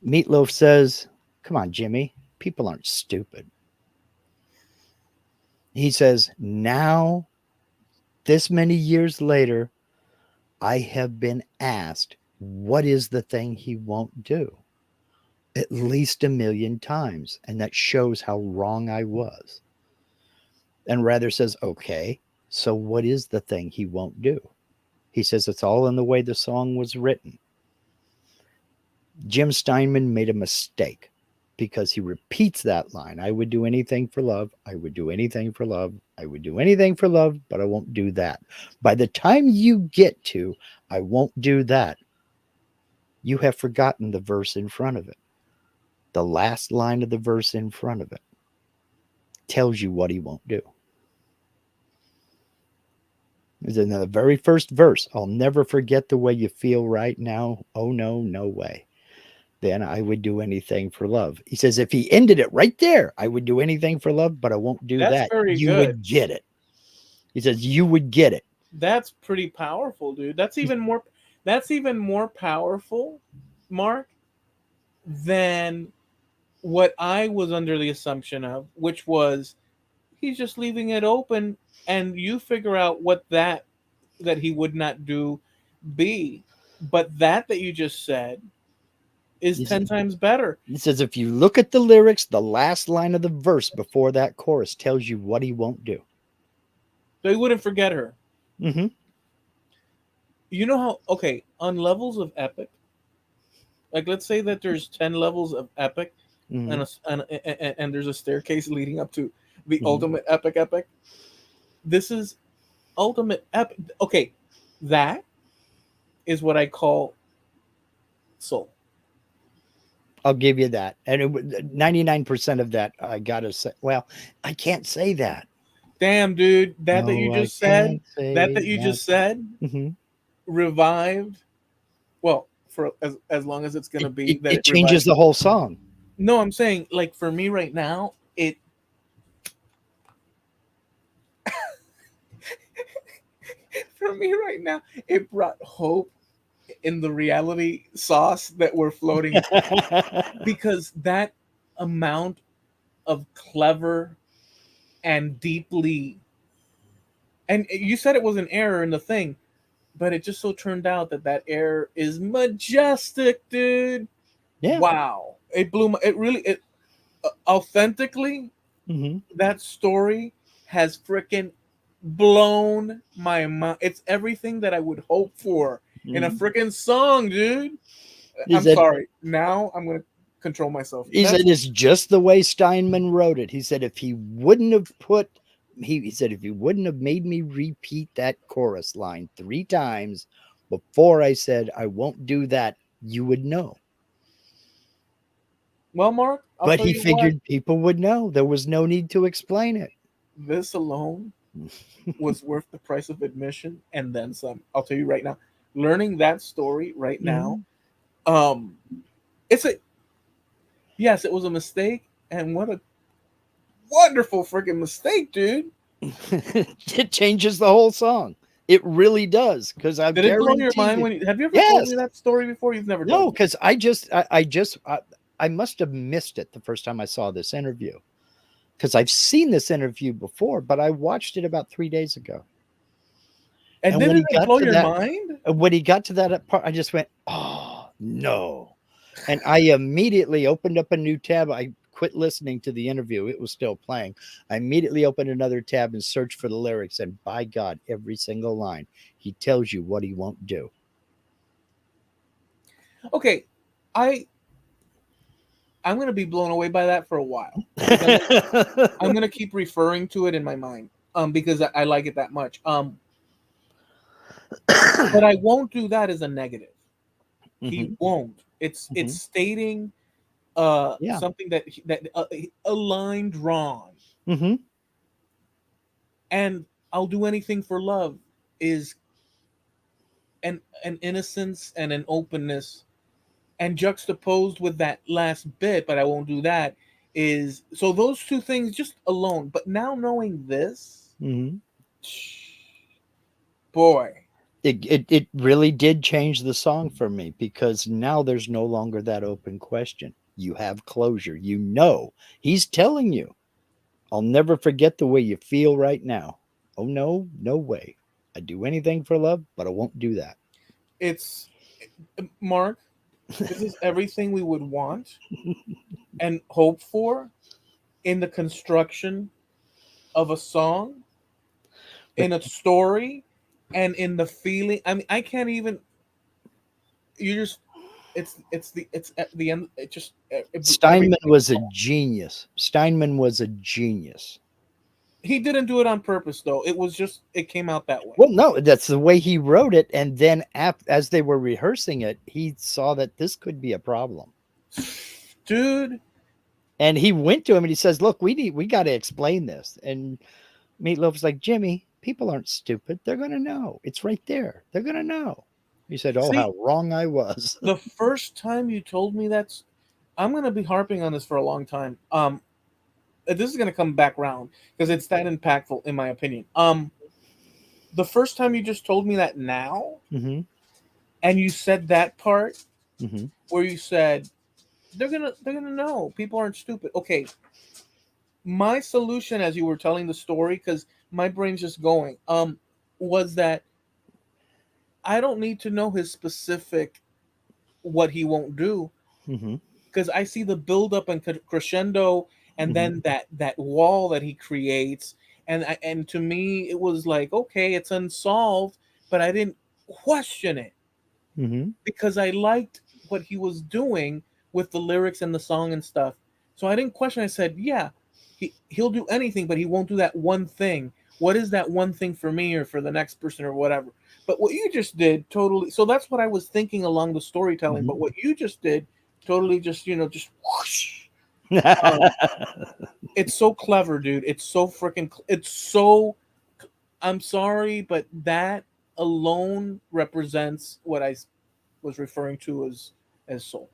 Meatloaf says, "Come on, Jimmy. People aren't stupid." He says, "Now, this many years later, I have been asked, what is the thing he won't do? At least a million times. And that shows how wrong I was." And Rather says, "Okay, so what is the thing he won't do?" He says, "It's all in the way the song was written." Jim Steinman made a mistake because he repeats that line: "I would do anything for love. I would do anything for love. I would do anything for love, but I won't do that." By the time you get to "I won't do that," you have forgotten the verse in front of it. The last line of the verse in front of it tells you what he won't do. It's in the very first verse. "I'll never forget the way you feel right now. Oh, no, no way. Then I would do anything for love." He says, if he ended it right there, "I would do anything for love, but I won't do That's that," very you good. would get it. He says, you would get it. That's pretty powerful, dude. That's even more powerful, Mark, than what I was under the assumption of, which was he's just leaving it open and you figure out what that he would not do be. But that you just said is He says, 10 times better. if you look at the lyrics, the last line of the verse before that chorus tells you what he won't do. So he wouldn't forget her. Mm-hmm. You know how, okay, on levels of epic, like let's say that there's 10 levels of epic Mm-hmm. and there's a staircase leading up to the Mm-hmm. ultimate epic. This is ultimate epic. Okay, that is what I call soul. I'll give you that. And 99% of that, I got to say, well, I can't say that. Damn, dude, that you No, I just said, can't say that you that. just said Mm-hmm. revived. Well, for as long as it's gonna be that It it revives. changes the whole song. No, I'm saying like for me right now, it for me right now, it brought hope in the reality sauce that we're floating because that amount of clever and deeply, and you said it was an error in the thing, but it just so turned out that that error is majestic, dude. Yeah. Wow, it blew my, it really, it authentically, Mm-hmm. that story has freaking blown my mind. It's everything that I would hope for in a Mm-hmm. freaking song, dude. He I'm said, sorry. Now I'm gonna control myself. he said it's just the way Steinman wrote it. He said if he wouldn't have put he said if he wouldn't have made me repeat that chorus line 3 times before I said I won't do that, you would know. well, Mark. I'll But tell he you what. figured people would know. There was no need to explain it. This alone was worth the price of admission and then some. I'll tell you right now. Learning that story right now, Mhm. um, it's a yes, it was a mistake, and what a wonderful freaking mistake, dude. It changes the whole song. It really does. Because I Did it blow your guarantee mind you. when you have you ever told Yes. me that story before? You've never told No, me. because I must have missed it the first time I saw this interview. Because I've seen this interview before, but I watched it about 3 days ago. And And when didn't he it got blow to your that, mind? part, I just went, "Oh no!" And I immediately opened up a new tab. I quit listening to the interview; it was still playing. I immediately opened another tab and searched for the lyrics. And by God, every single line, he tells you what he won't do. Okay, I I'm gonna be blown away by that for a while because I'm gonna keep referring to it in my mind because I like it that much but I won't do that as a negative. He Mhm, won't. It's mhm. stating Yeah. something that a line drawn Mhm. and I'll do anything for love is an innocence and an openness and juxtaposed with that last bit, but I won't do that is so those two things just alone. But now knowing this, Mhm. boy, It really did change the song for me because now there's no longer that open question. You have closure. You know, he's telling you, I'll never forget the way you feel right now. Oh, no, no way. I'd do anything for love, but I won't do that. it's Mark. This is everything we would want and hope for in the construction of a song, But in a story, and in the feeling. I mean, I can't even. You just. It's at the end. It just Steinman everything. was a genius. Steinman was a genius. He didn't do it on purpose, though. It was just it came out that way, Well, no, that's the way he wrote it. And then as they were rehearsing it, he saw that this could be a problem. dude. And he went to him and he says, "Look, we got to explain this." And Meatloaf's like, "Jimmy, people aren't stupid. They're going to know. It's right there. They're going to know." He said, "Oh, See, how wrong I was." the first time you told me that's, I'm gonna be harping on this for a long time. This is gonna come back round because it's that impactful, in my opinion. The first time you just told me that now, Mhm. and you said that part Mhm. where you said they're gonna know people aren't stupid. Okay, my solution as you were telling the story, because my brain's just going, was that I don't need to know his specific what he won't do Mhm. because I see the build up and crescendo, and Mhm. then that wall that he creates, and to me it was like okay, it's unsolved, but I didn't question it Mhm. because I liked what he was doing with the lyrics and the song and stuff. So I didn't question. I said, yeah, he'll do anything, but he won't do that one thing. What is that one thing for me or for the next person or whatever? But what you just did totally. So that's what I was thinking along the storytelling. But Mhm. what you just did totally just just whoosh. Um, it's so clever, dude. It's so freaking. It's so. I'm sorry, but that alone represents what I was referring to as soul.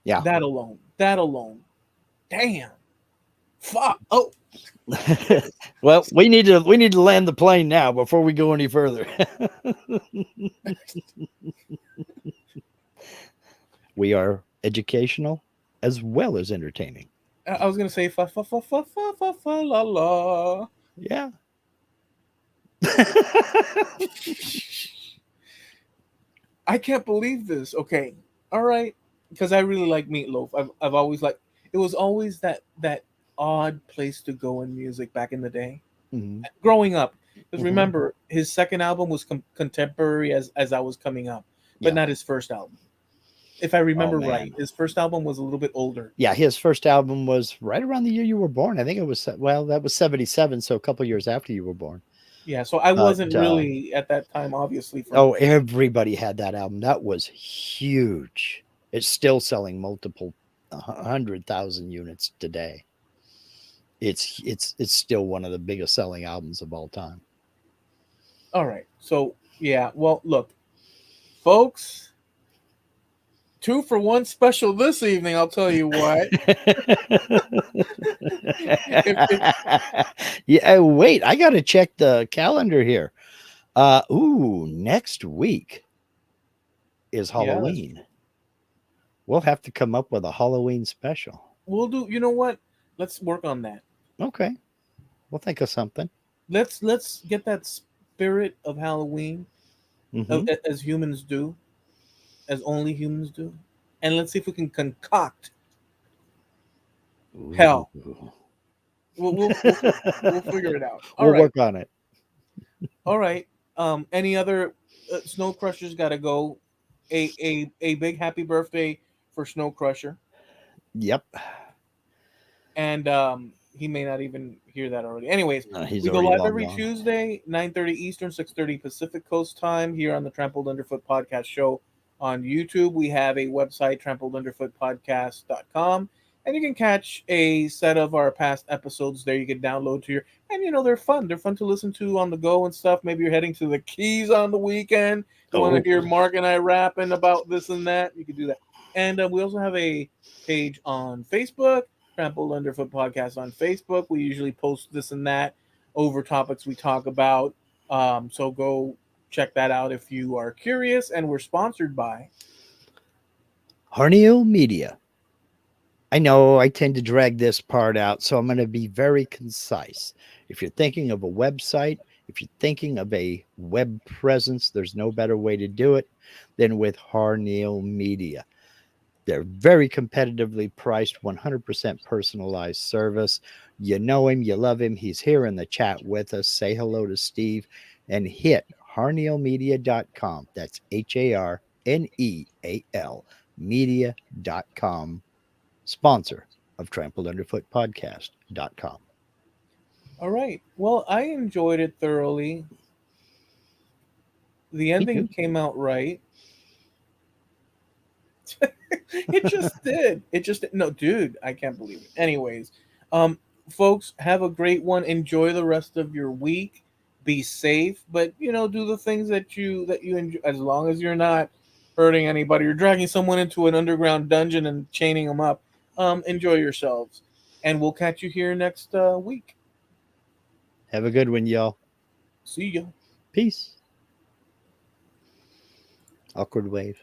Yeah. That alone. That alone. Damn. Fuck. Oh. Well, we need to land the plane now before we go any further. We are educational as well as entertaining. I was gonna say fa fa fa fa fa fa fa la la. Yeah. I can't believe this. Okay. All right. Because I really like Meatloaf. I've always liked. It was always that odd place to go in music back in the day. Mhm. Growing up, because Mhm. remember his second album was contemporary as I was coming up, but Yeah. not his first album. if I Oh remember right. man. His first album was a little bit older. Yeah, his first album was right around the year you were born. I think it was, well, that was 77, so a couple years after you were born. Yeah, so I But wasn't really at that time, obviously. From oh, everybody had that album. That was huge. It's still selling multiple 100,000 units today. It's still one of the biggest selling albums of all time. all right, so yeah, well, look, folks, 2 for 1 special this evening. I'll tell you what. If Yeah, wait, I got to check the calendar here. Ooh, next week is yeah, Halloween. We'll have to come up with a Halloween special. we'll do. You know what? Let's work on that. Okay, we'll think of something. Let's get that spirit of Halloween, Hmm. as humans do, as only humans do, and let's see if we can concoct hell. Ooh. We'll figure it out. All We'll right, work on it. all right. Any other Snow Crushers got to go? A big happy birthday for Snow Crusher, Yep. and he may not even hear that already. Anyways, He's we go already live long every gone. Tuesday, 9:30 Eastern, 6:30 Pacific Coast time here on the Trampled Underfoot Podcast Show on YouTube. We have a website, trampledunderfootpodcast.com, and you can catch a set of our past episodes there. You can download to your, and they're fun. They're fun to listen to on the go and stuff. Maybe you're heading to the Keys on the weekend. You want to Oh, hear Mark and I rapping about this and that. You can do that. And we also have a page on Facebook, Trampled Underfoot Podcast on Facebook. We usually post this and that over topics we talk about. So go check that out if you are curious. And we're sponsored by. Harneo Media. I know I tend to drag this part out, so I'm going to be very concise. If you're thinking of a website, if you're thinking of a web presence, there's no better way to do it than with Harneo Media. They're very competitively priced, 100% personalized service. You know him, you love him. He's here in the chat with us. Say hello to Steve and hit harnealmedia.com. That's HARNEAL media.com, sponsor of Trampled Underfoot Podcast.com. All right. Well, I enjoyed it thoroughly. The Me ending too. came out right. It just did. It just no, dude. I can't believe it. Anyways, um, folks, have a great one. Enjoy the rest of your week. Be safe, but do the things that you enjoy. As long as you're not hurting anybody or dragging someone into an underground dungeon and chaining them up. Enjoy yourselves, and we'll catch you here next week. Have a good one, y'all. See ya. Peace. Awkward wave.